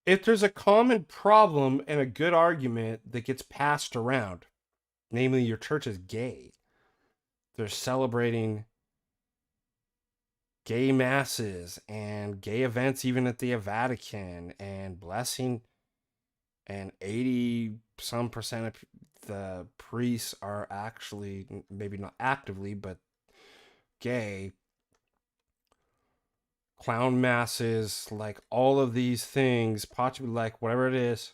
If there's a common problem and a good argument that gets passed around, namely your church is gay, they're celebrating gay masses and gay events even at the Vatican and blessing, and 80 some percent of the priests are actually, maybe not actively, but gay. Clown masses, like all of these things, possibly like whatever it is.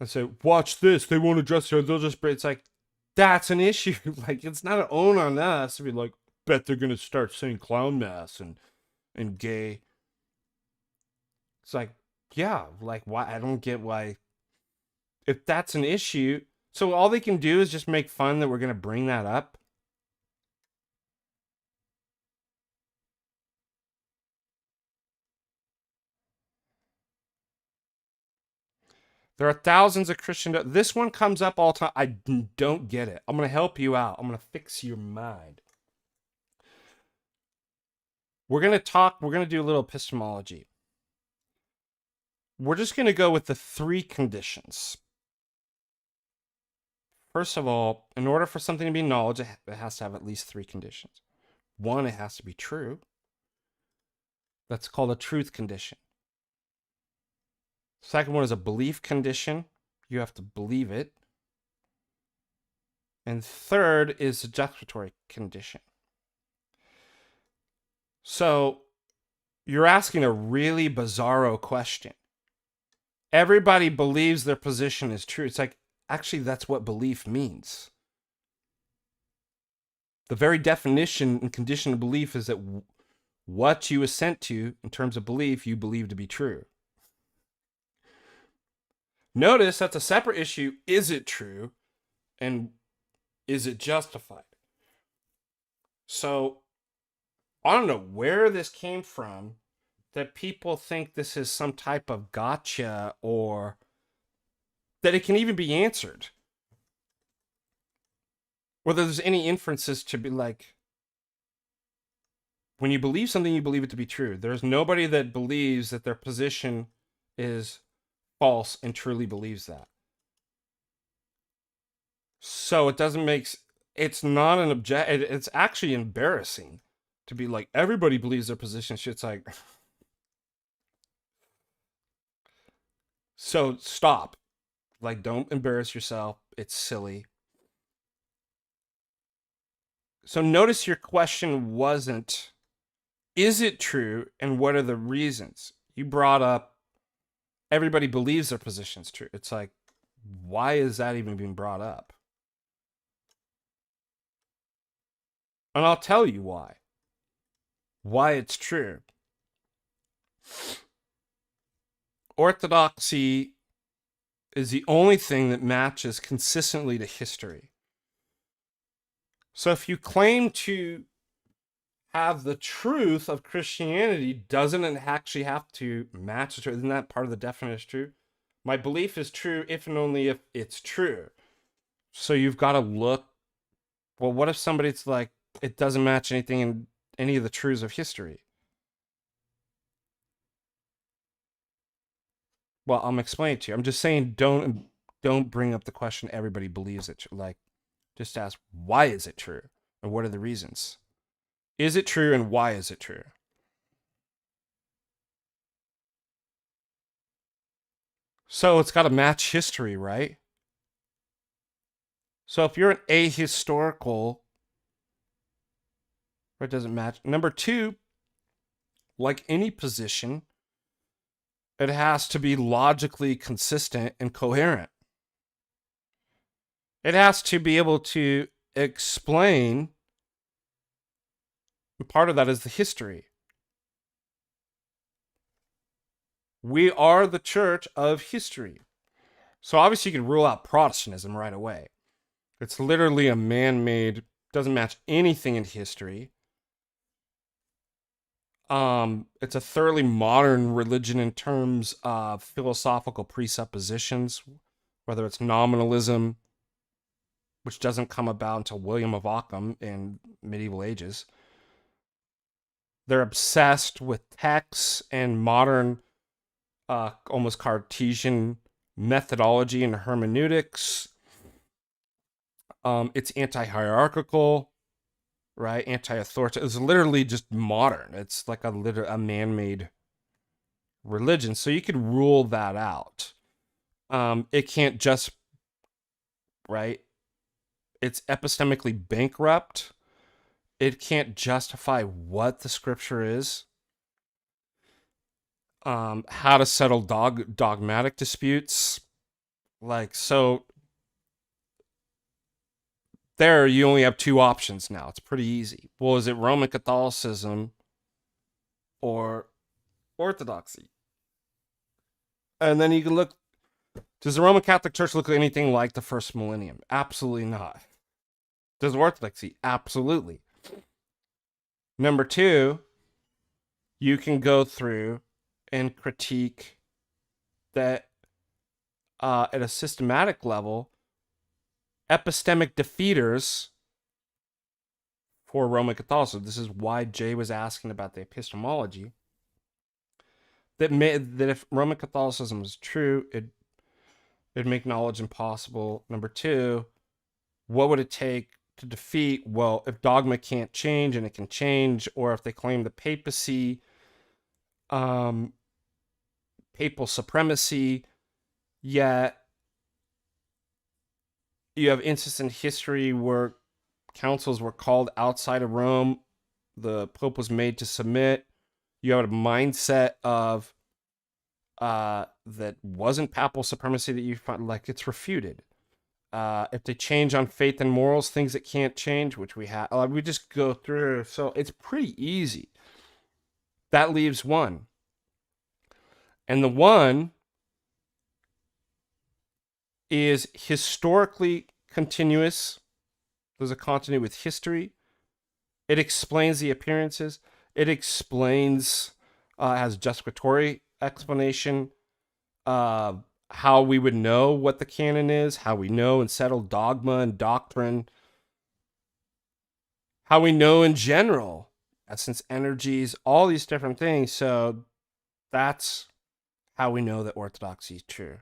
I say, watch this. They won't address it. They'll just. It's like, that's an issue. Like, it's not an own on us to be like, bet they're gonna start saying clown mass and gay. It's like, yeah, like why? I don't get why. If that's an issue, so all they can do is just make fun that we're gonna bring that up. There are thousands of Christian. This one comes up all the time. I don't get it. I'm going to help you out. I'm going to fix your mind. We're going to talk. We're going to do a little epistemology. We're just going to go with the 3 conditions. First of all, in order for something to be knowledge, it has to have at least 3 conditions. 1, it has to be true. That's called a truth condition. Second one is a belief condition. You have to believe it. And third is a justificatory condition. So you're asking a really bizarro question. Everybody believes their position is true. It's like, actually, that's what belief means. The very definition and condition of belief is that what you assent to in terms of belief, you believe to be true. Notice that's a separate issue. Is it true? And is it justified? So I don't know where this came from, that people think this is some type of gotcha, or that it can even be answered. Whether there's any inferences to be like, when you believe something, you believe it to be true. There's nobody that believes that their position is false and truly believes that. So it doesn't make it's not an it's actually embarrassing to be like, everybody believes their position. Shit's like, so stop. Like, don't embarrass yourself. It's silly. So notice your question wasn't, is it true and what are the reasons? You brought up, everybody believes their position's true. It's like, why is that even being brought up? And I'll tell you why. Why it's true. Orthodoxy is the only thing that matches consistently to history. So if you claim to have the truth of Christianity, doesn't it actually have to match the truth? Isn't that part of the definition of true? My belief is true if and only if it's true. So you've got to look, well, what if somebody's like, it doesn't match anything in any of the truths of history? Well, I'm explaining to you. I'm just saying, don't bring up the question everybody believes it. Like, just ask, why is it true? And what are the reasons? Is it true and why is it true? So it's got to match history, right? So if you're an ahistorical, it doesn't match. Number two, like any position, it has to be logically consistent and coherent. It has to be able to explain. Part of that is the history. We are the church of history. So obviously you can rule out Protestantism right away. It's literally a man-made, doesn't match anything in history. It's a thoroughly modern religion in terms of philosophical presuppositions, whether it's nominalism, which doesn't come about until William of Ockham in medieval ages. They're obsessed with texts and modern, almost Cartesian methodology and hermeneutics. It's anti-hierarchical, right? Anti-authoritative. It's literally just modern. It's like a man-made religion. So you could rule that out. It can't just, right? It's epistemically bankrupt. It can't justify what the scripture is. How to settle dogmatic disputes. Like, so there you only have two options now. It's pretty easy. Well, is it Roman Catholicism or Orthodoxy? And then you can look, does the Roman Catholic Church look anything like the first millennium? Absolutely not. Does Orthodoxy? Absolutely. Number two, you can go through and critique that at a systematic level, epistemic defeaters for Roman Catholicism. This is why Jay was asking about the epistemology. That if Roman Catholicism was true, it'd make knowledge impossible. Number two, what would it take to defeat? Well, if dogma can't change and it can change, or if they claim the papacy, papal supremacy, yet you have instances in history where councils were called outside of Rome. The Pope was made to submit. You have a mindset of that wasn't papal supremacy that you find, like, it's refuted. If they change on faith and morals, things that can't change, which we have, we just go through. So it's pretty easy. That leaves one. And the one is historically continuous. There's a continuity with history. It explains the appearances. It explains, has justificatory explanation, how we would know what the canon is, how we know and settle dogma and doctrine, how we know in general, essence, energies, all these different things. So that's how we know that orthodoxy is true.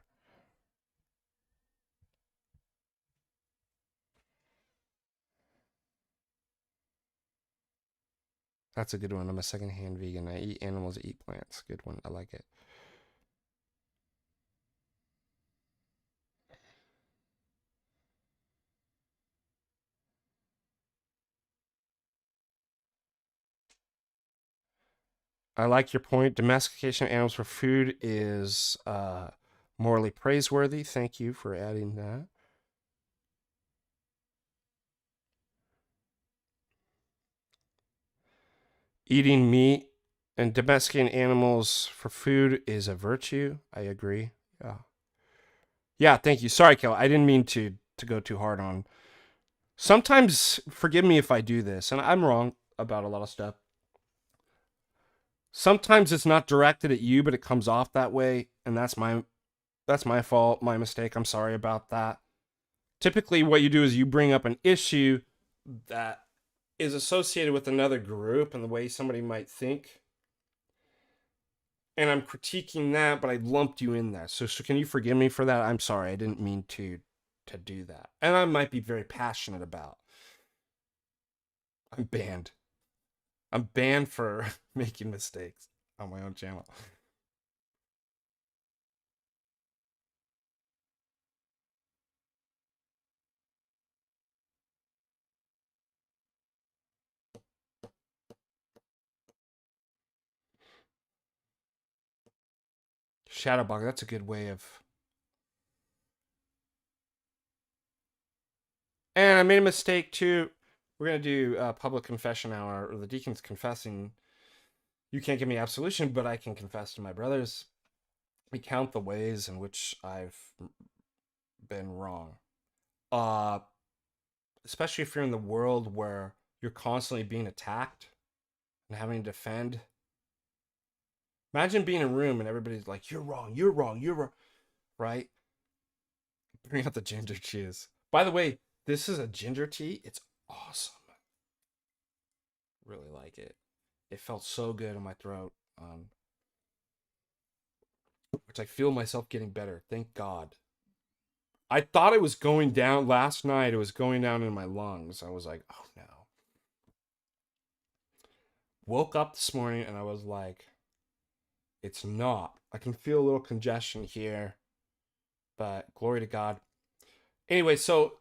That's a good one. I'm a secondhand vegan. I eat animals, I eat plants. Good one. I like it. I like your point. Domestication of animals for food is morally praiseworthy. Thank you for adding that. Eating meat and domesticating animals for food is a virtue. I agree. Yeah. Yeah, thank you. Sorry, Kel. I didn't mean to go too hard on. Sometimes, forgive me if I do this, and I'm wrong about a lot of stuff. Sometimes it's not directed at you, but it comes off that way, and that's my fault, my mistake. I'm sorry about that. Typically, what you do is you bring up an issue that is associated with another group and the way somebody might think. And I'm critiquing that, but I lumped you in there. So can you forgive me for that? I'm sorry. I didn't mean to do that. And I might be very passionate about. I'm banned. I'm banned for making mistakes on my own channel. Shadowbug, that's a good way of. And I made a mistake too. We're going to do public confession hour, or the deacon's confessing. You can't give me absolution, but I can confess to my brothers. We count the ways in which I've been wrong. Especially if you're in the world where you're constantly being attacked and having to defend. Imagine being in a room and everybody's like, you're wrong, you're wrong, you're wrong, right? Bring out the ginger cheese. By the way, this is a ginger tea. It's awesome. Really like it. It felt so good in my throat. Which I feel myself getting better. Thank God. I thought it was going down last night. It was going down in my lungs. I was like, oh no. Woke up this morning and I was like, it's not. I can feel a little congestion here, but glory to God. Anyway, so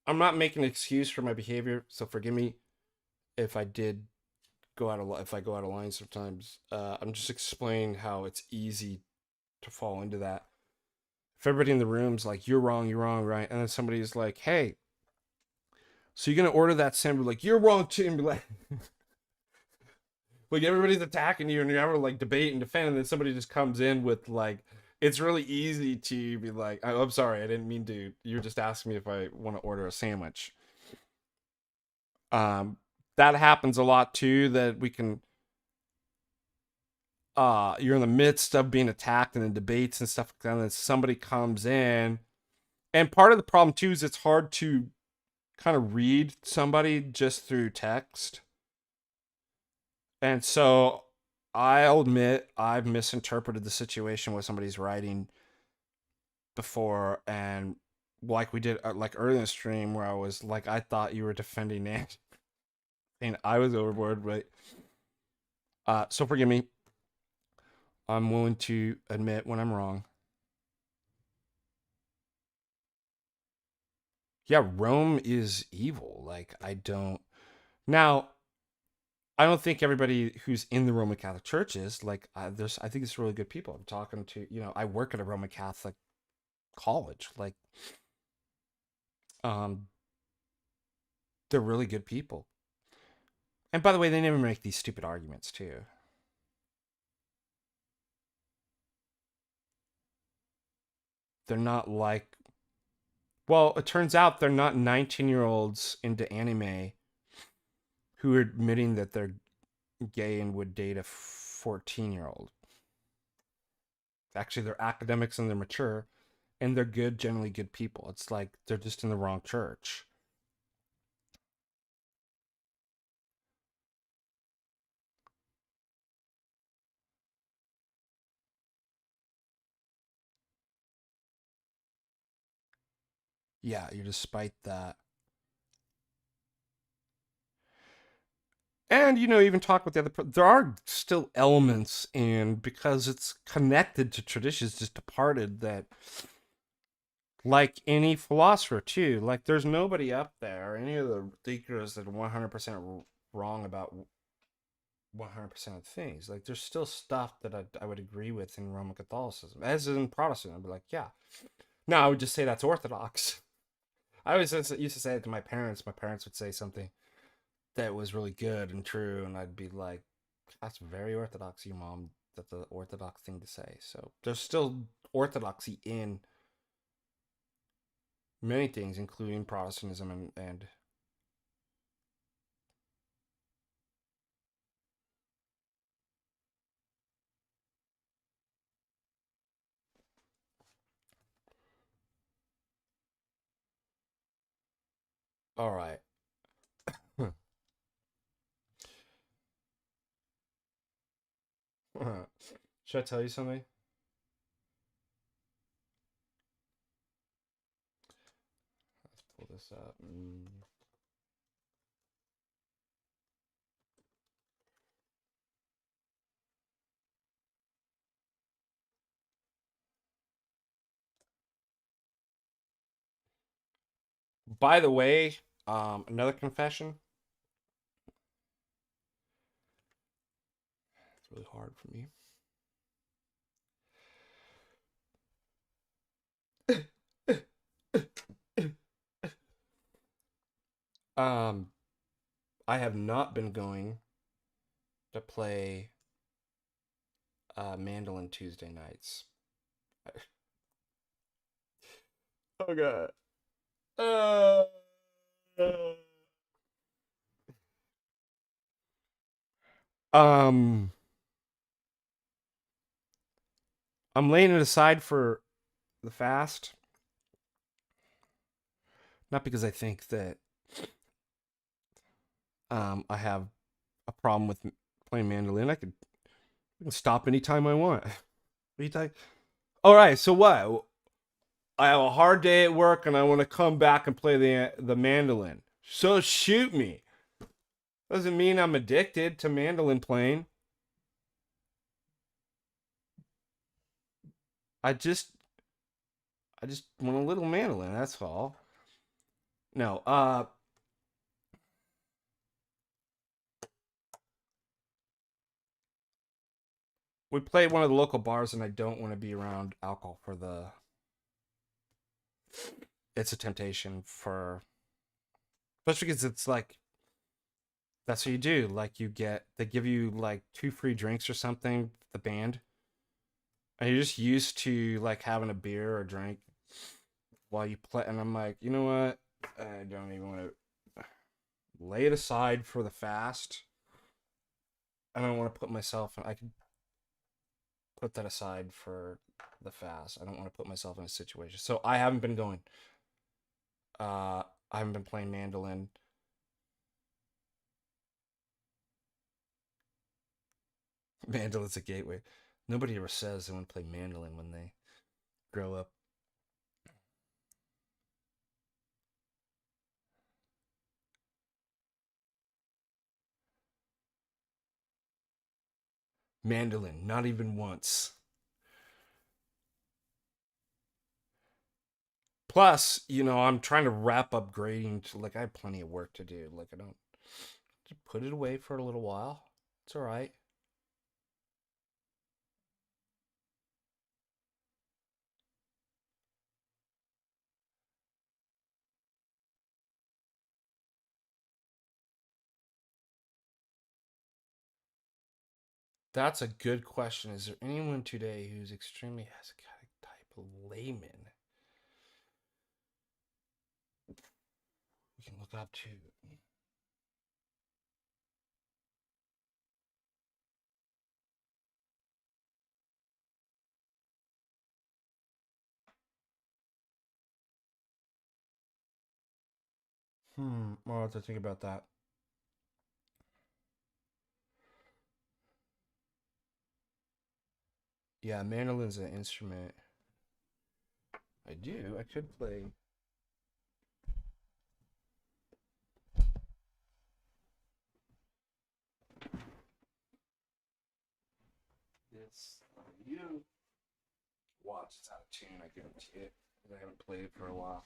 I'm not making an excuse for my behavior, so forgive me if I did go out of if I go out of line sometimes. I'm just explaining how it's easy to fall into that. If everybody in the room's like, you're wrong, right? And then somebody's like, hey, so you're gonna order that sandwich? Like, you're wrong too, and be like, like everybody's attacking you, and you're ever like debate and defend, and then somebody just comes in with like, it's really easy to be like, I'm sorry, I didn't mean to. You're just asking me if I want to order a sandwich. That happens a lot too. That we can. You're in the midst of being attacked and in debates and stuff like that, and then somebody comes in, and part of the problem too is it's hard to kind of read somebody just through text. And so I'll admit I've misinterpreted the situation with somebody's writing before, and like we did like earlier in the stream where I was like, I thought you were defending Nant and I was overboard, right? So forgive me. I'm willing to admit when I'm wrong. Yeah, Rome is evil. Like, I don't think everybody who's in the Roman Catholic Church is like. I think it's really good people. I'm talking to, I work at a Roman Catholic college. Like, they're really good people. And by the way, they never make these stupid arguments too. They're not like. Well, it turns out they're not 19-year-olds into anime who are admitting that they're gay and would date a 14-year-old. Actually, they're academics and they're mature, and they're good, generally good people. It's like they're just in the wrong church. Yeah, you're despite that. And, even talk with the other there are still elements, and because it's connected to traditions just departed, that, like any philosopher too, like there's nobody up there, any of the thinkers that are 100% wrong about 100% of things. Like there's still stuff that I would agree with in Roman Catholicism, as in Protestant. I'd be like, yeah. No, I would just say that's Orthodox. I always used to say it to my parents. My parents would say something that was really good and true, and I'd be like, that's very Orthodox, you Mom. That's the Orthodox thing to say. So there's still orthodoxy in many things, including Protestantism and all right. Should I tell you something? Let's pull this up. By the way, another confession. It's really hard for me. I have not been going to play mandolin Tuesday nights. Oh god. Uh, um, I'm laying it aside for the fast. Not because I think that I have a problem with playing mandolin. I can stop anytime I want. What are you talking? All right, so what? I have a hard day at work and I want to come back and play the mandolin. So shoot me. Doesn't mean I'm addicted to mandolin playing. I just want a little mandolin, that's all. No, we play at one of the local bars and I don't want to be around alcohol for it's a temptation for, especially because it's like, that's what you do. Like they give you like 2 free drinks or something, the band. And you're just used to like having a beer or drink while you play. And I'm like, you know what? I don't even want to lay it aside for the fast. I don't want to put myself in, I could put that aside for the fast. I don't want to put myself in a situation. So I haven't been going. I haven't been playing mandolin. Mandolin's a gateway. Nobody ever says they want to play mandolin when they grow up. Mandolin, not even once. Plus, I'm trying to wrap up grading. Like, I have plenty of work to do. Like, I don't just put it away for a little while. It's all right. That's a good question. Is there anyone today who's extremely esoteric type of layman we can look up to? I'll have to think about that. Yeah, mandolin's an instrument. I do. I could play. watch, it's out of tune, I guarantee it. I haven't played it for a while.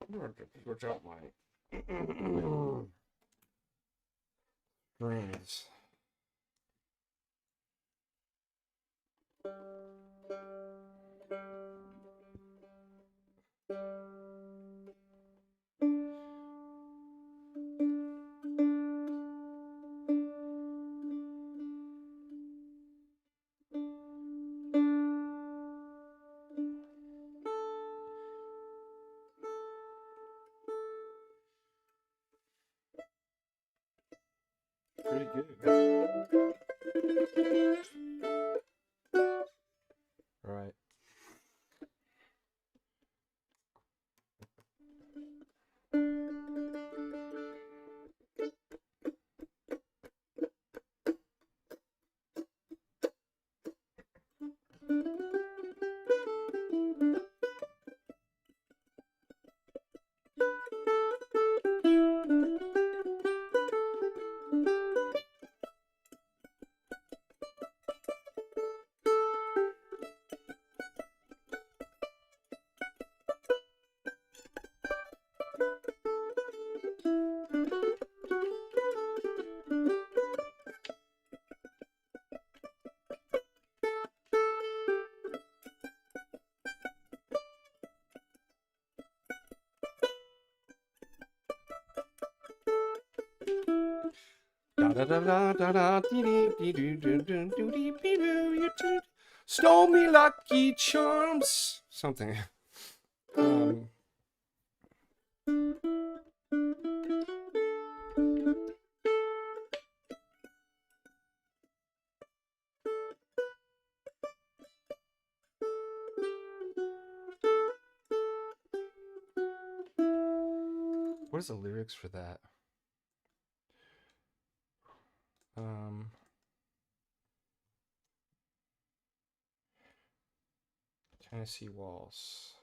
I'm going to switch out my screens. Pretty good. All right. You stole me lucky charms. Something. What is the lyrics for that? Tennessee Waltz.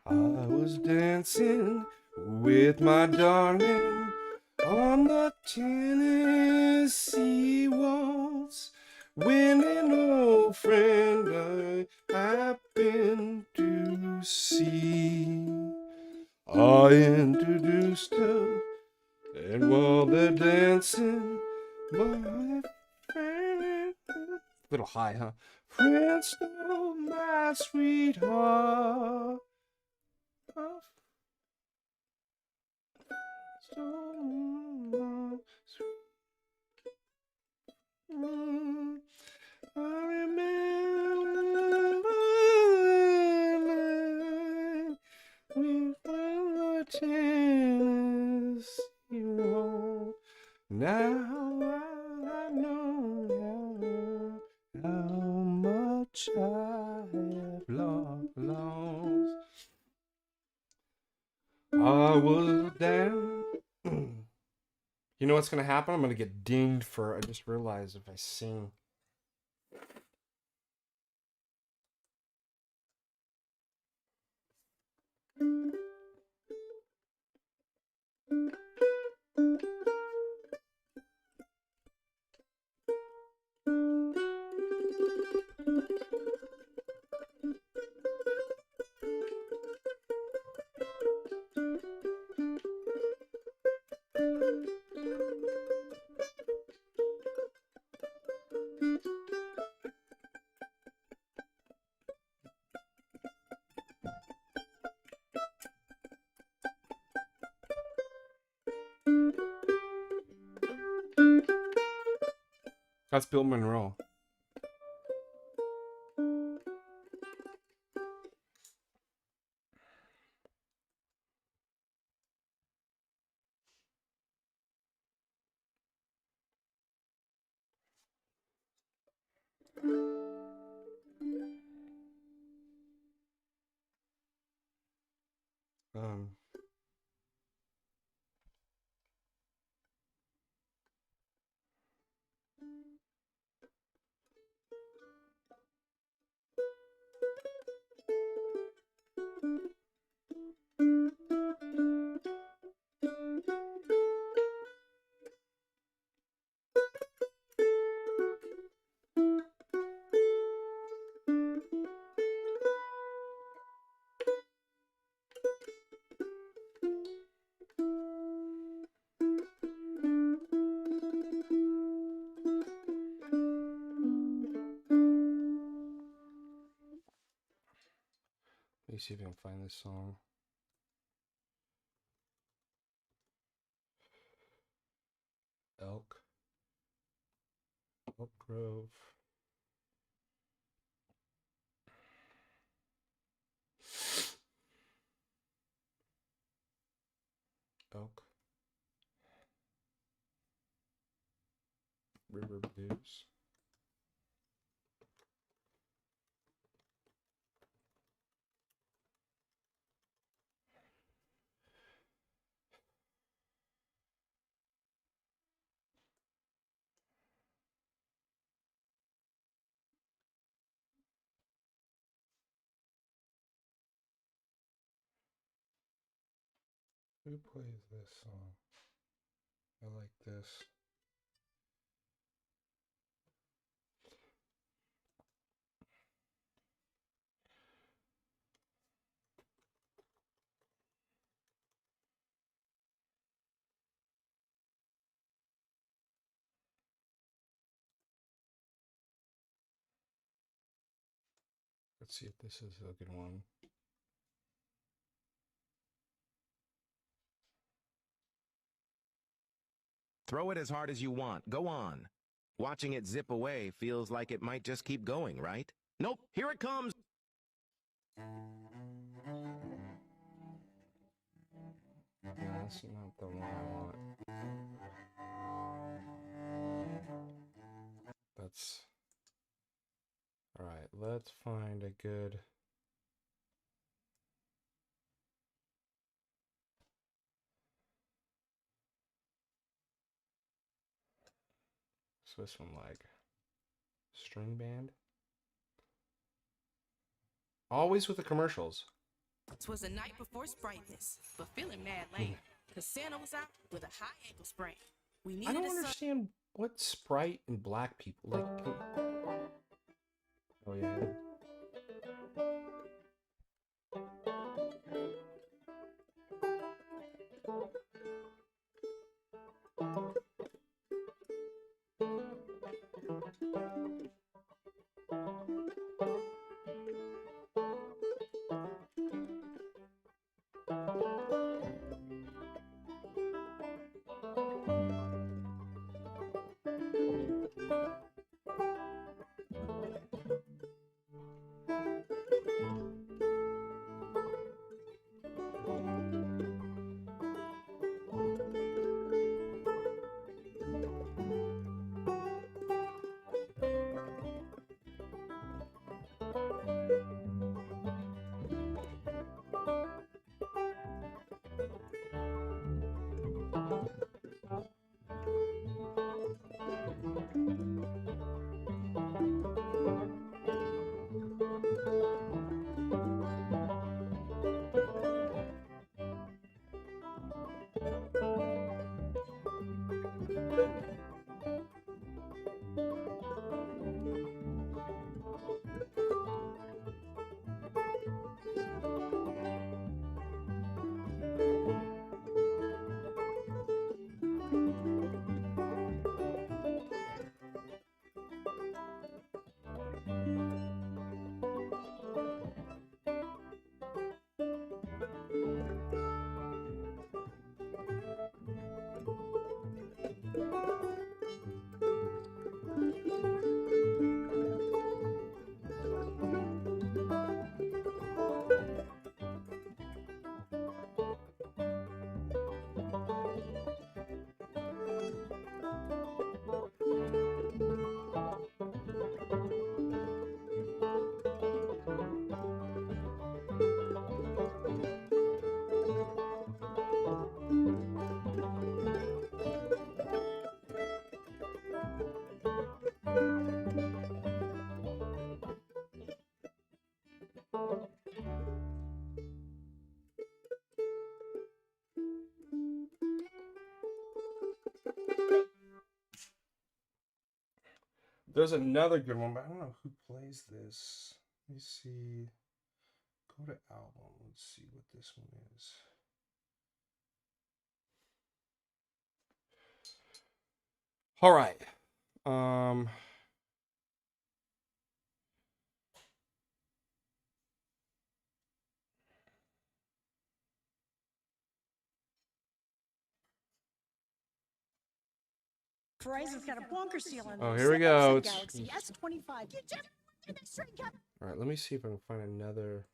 I was dancing with my darling on the Tennessee waltz when an old friend I happened to see. I introduced her, and while they're dancing, my friend, little high, huh? Friend stole my sweetheart. I remember with the Tennessee waltz. Now I know how much I have lost. I was down. You know what's gonna happen? I'm gonna get dinged for. I just realized if I sing. That's Bill Monroe. Let me see if I can find this song. Elk Grove. Elk River Blues. Who plays this song? I like this. Let's see if this is a good one. Throw it as hard as you want. Go on. Watching it zip away feels like it might just keep going, right? Nope, here it comes. Yeah, that's not the one I want. That's... Alright, let's find a good... So this one, like... String band? Always with the commercials. 'Twas the night before Sprightness, but feeling mad lame, cause Santa was out with a high ankle sprain. We needed I don't a son- understand what Sprite and black people like. Oh yeah. There's another good one, but I don't know who plays this. Let me see. Go to album. Let's see what this one is. All right. Price has got a bonker seal on Oh, it. here we Samsung go. It's- Galaxy S25. You just did that straight cut. All right, let me see if I can find another.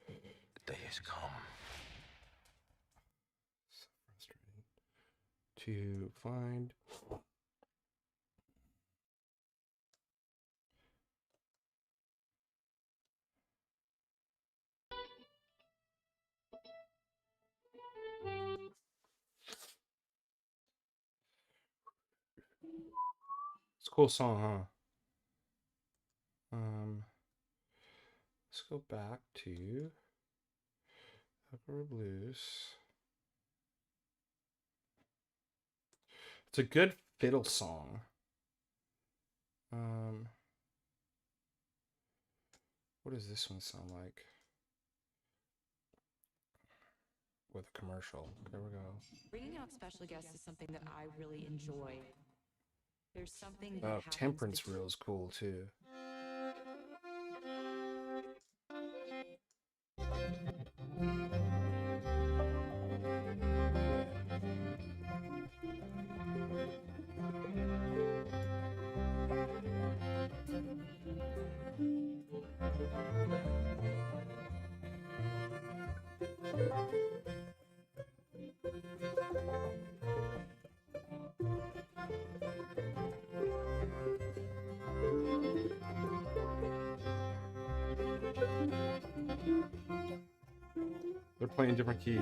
The day has come. So frustrating to find. It's a cool song, huh? Let's go back to Upper Blues. It's a good fiddle song. What does this one sound like? With a commercial. There we go. Bringing out special guests is something that I really enjoy. There's something that Oh, happens Temperance between- Reel is cool too. They're playing different key.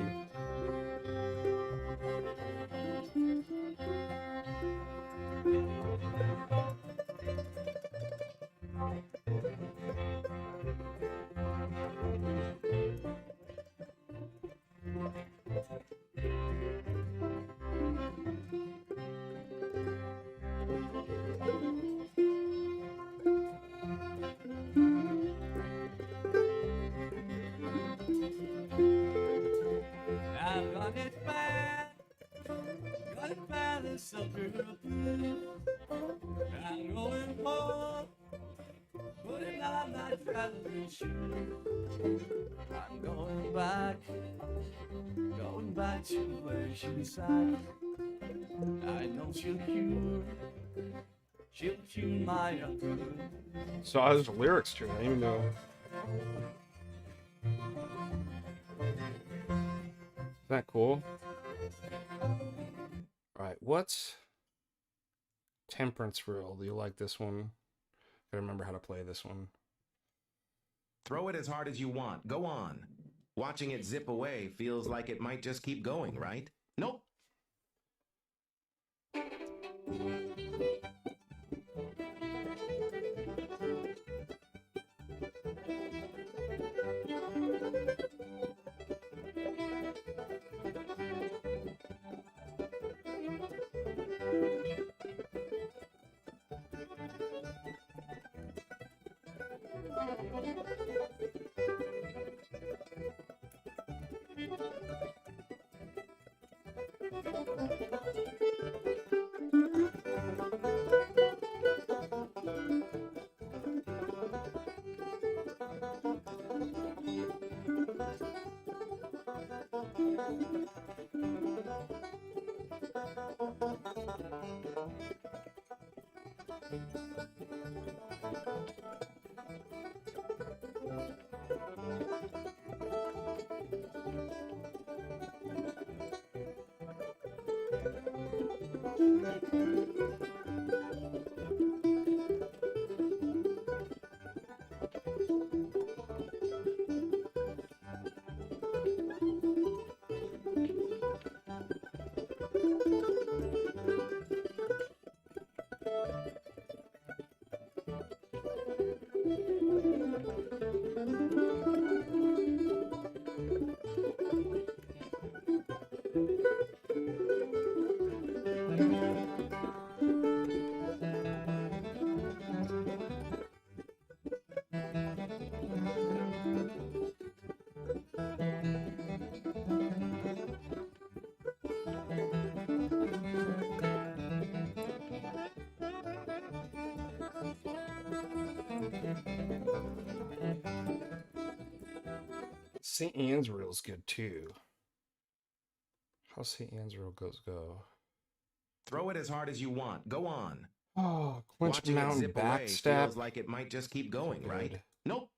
I've got it bad, got it bad in sucker blue. I'm going home, putting on my traveling shoes. I'm going back to where she resides. I know she'll cure my hunger. So there's lyrics to it. I didn't even know. Isn't that cool? Alright, what's Temperance Reel? Do you like this one? I remember how to play this one. Throw it as hard as you want. Go on. Watching it zip away feels like it might just keep going, right? Nope. St. Anne's Reel's good too. How St. Anne's Road goes go. Throw it as hard as you want. Go on. Oh, Quench Watching it Mountain zip away backstab. feels like it might just keep going, right? Good. Nope.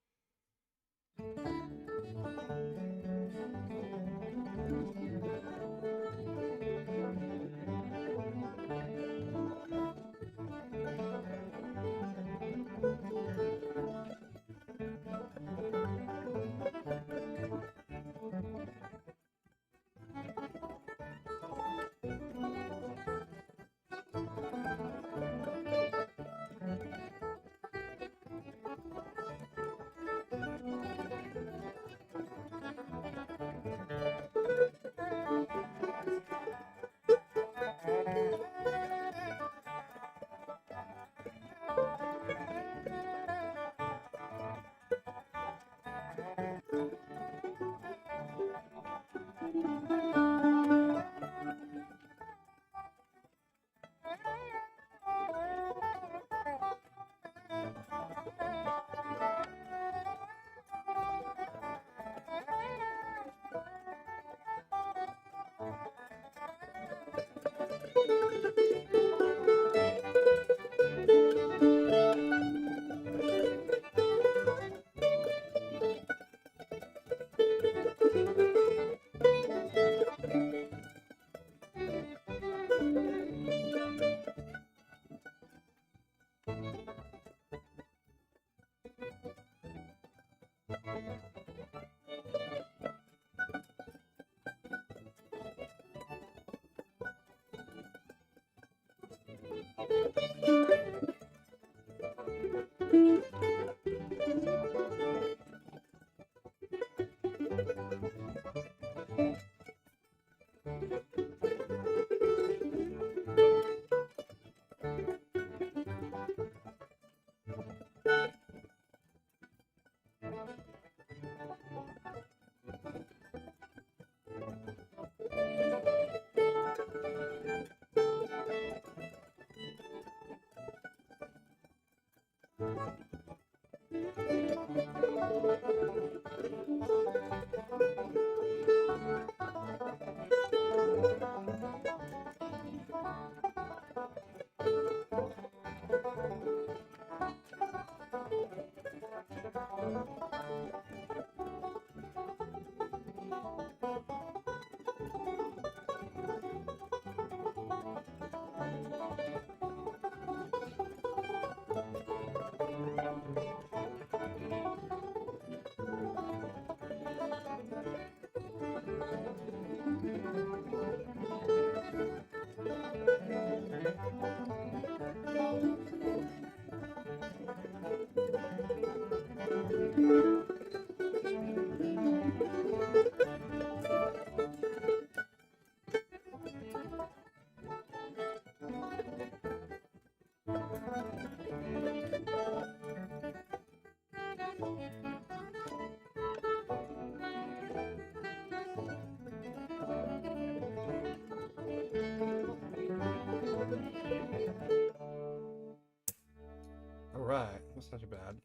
All right, that's not too bad.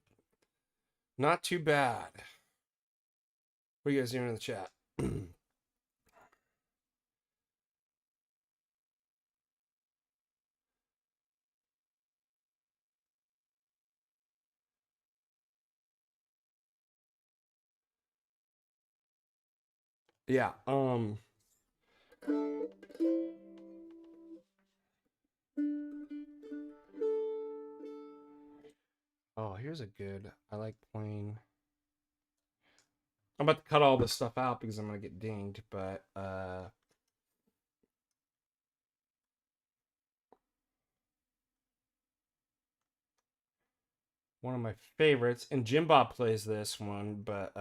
Not too bad. What are you guys doing in the chat? Yeah, oh, here's a good. I like playing. I'm about to cut all this stuff out because I'm gonna get dinged, but one of my favorites, and Jim Bob plays this one, but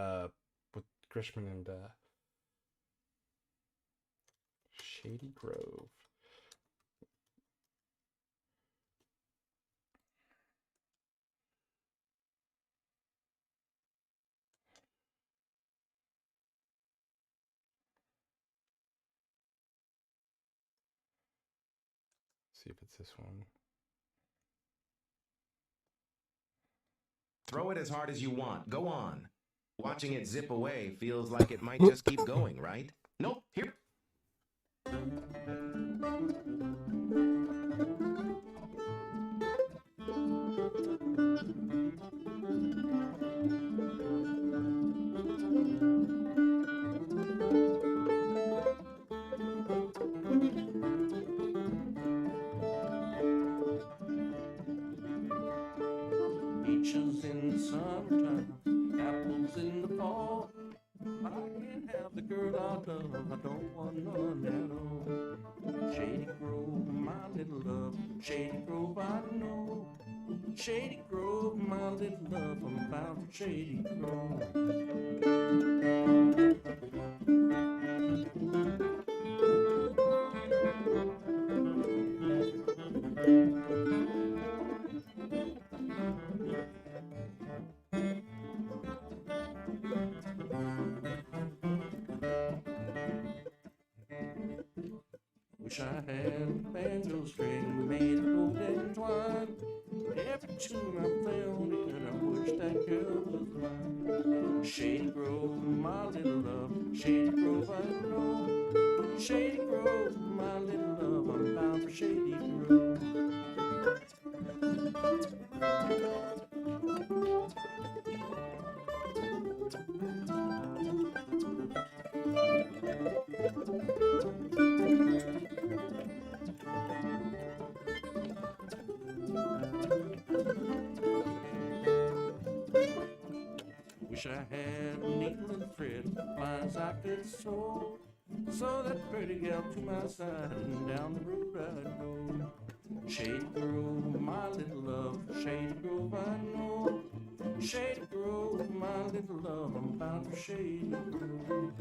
with Grishman and Shady Grove. See if it's this one. Throw it as hard as you want. Go on. Watching it zip away feels like it might just keep going, right? Nope. Here. Peaches in the summertime, apples in the fall. I can't have the girl I love, I don't want none at all. Shady Grove, my little love, Shady Grove, I know. Shady Grove, my little love, I'm bound for Shady Grove. Wish I had a banjo string made of golden twine. Every tune I found it, I wish that girl was mine. Shady Grove, my little love, Shady Grove, I know. Shady Grove, my little love, I'm bound for Shady Grove. Wish I had a needle and thread, lines I could sew, so that pretty gal to my side, and down the road I'd go. Shady Grove, my little love, Shady Grove, I know. Shady Grove, my little love, I'm bound for Shady Grove.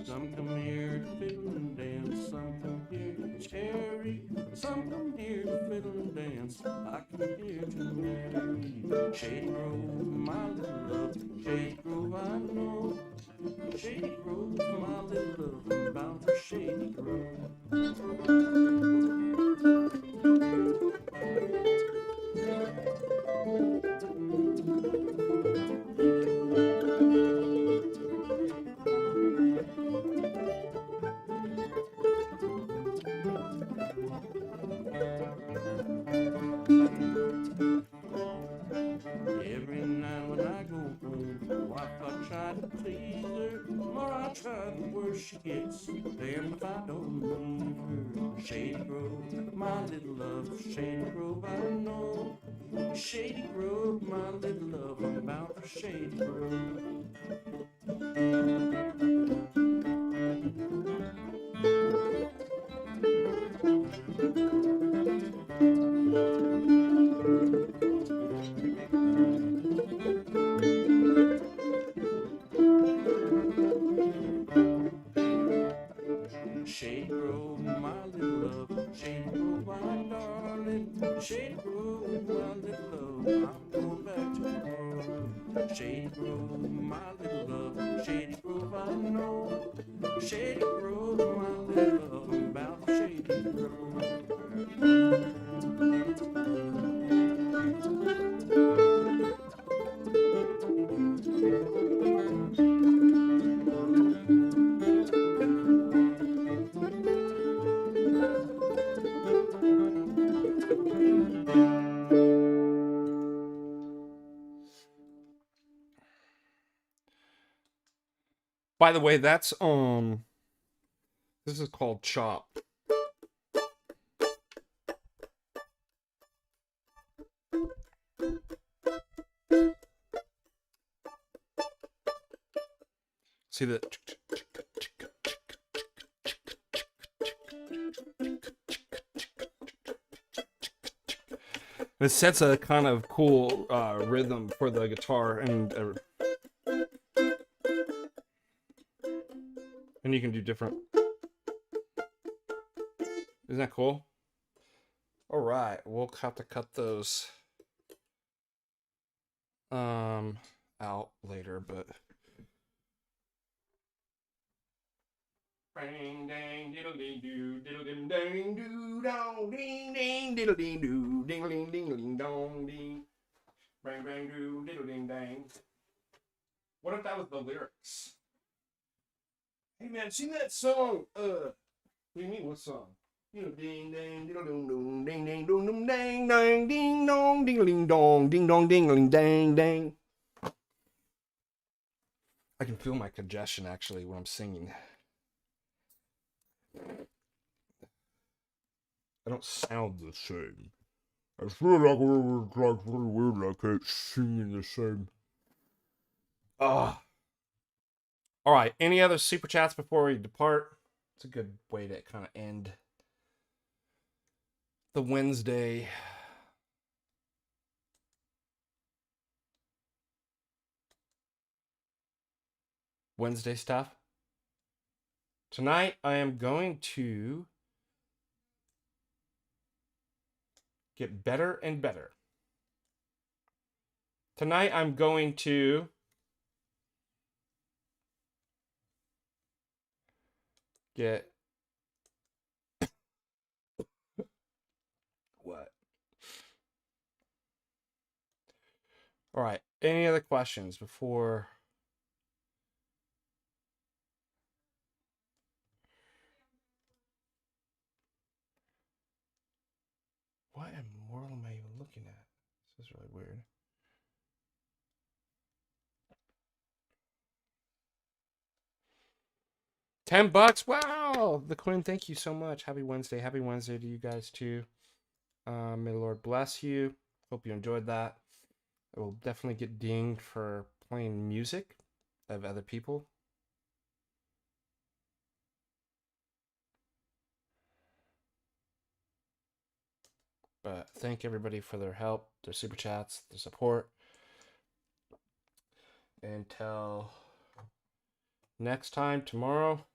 Some come here to fiddle and dance, some come here to cherry, some come here to fiddle and dance, I come here to marry. Shady Grove, my little love, Shady Grove, I know. Shady Grove, my little love, I'm bound for Shady Grove. Every night when I go home, the wife I try to please her. The more I try, the worse she gets. Damn if I don't leave her. Shady Grove, my little love, Shady Grove, I know. Shady Grove, my little love, I'm bound for Shady Grove. Shady Grove, my little love, Shady Grove, my darling. Shady Grove, my little love, I'm going back to the world. Shady Grove, my little love, Shady Grove, I know. Shady Grove, my little love, I'm bound for Shady Grove. By the way, that's this is called Chop. See the it sets a kind of cool rhythm for the guitar, and you can do different. Isn't that cool? All right, we'll have to cut those. out later, but. Bang dang diddle ding doo diddle ding dang doo dong ding ding diddle ding doo ding ding ding ding dong ding bang bang doo diddle ding dang. What if that was the lyrics? Hey man, sing that song. What do you mean? What song? You know, ding dang diddle ding dong ding ding dong dong dang dang ding dong ding ding dong ding dong ding ding dang dang. I can feel my congestion actually when I'm singing. I don't sound the same. I feel like it's like really weird. I can't sing in the same. Ah. All right. Any other super chats before we depart? It's a good way to kind of end the Wednesday. Wednesday stuff. Tonight I am going to get better and better. Tonight I'm going to get what? All right. Any other questions before? What in the world am I even looking at? This is really weird. $10. Wow. The Quinn, thank you so much. Happy Wednesday. Happy Wednesday to you guys too. May the Lord bless you. Hope you enjoyed that. I will definitely get dinged for playing music of other people. But thank everybody for their help, their super chats, their support. Until next time, tomorrow,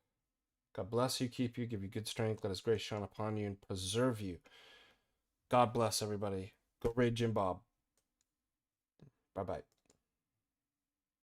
God bless you, keep you, give you good strength, let his grace shine upon you, and preserve you. God bless everybody. Go raid Jim Bob. Bye-bye.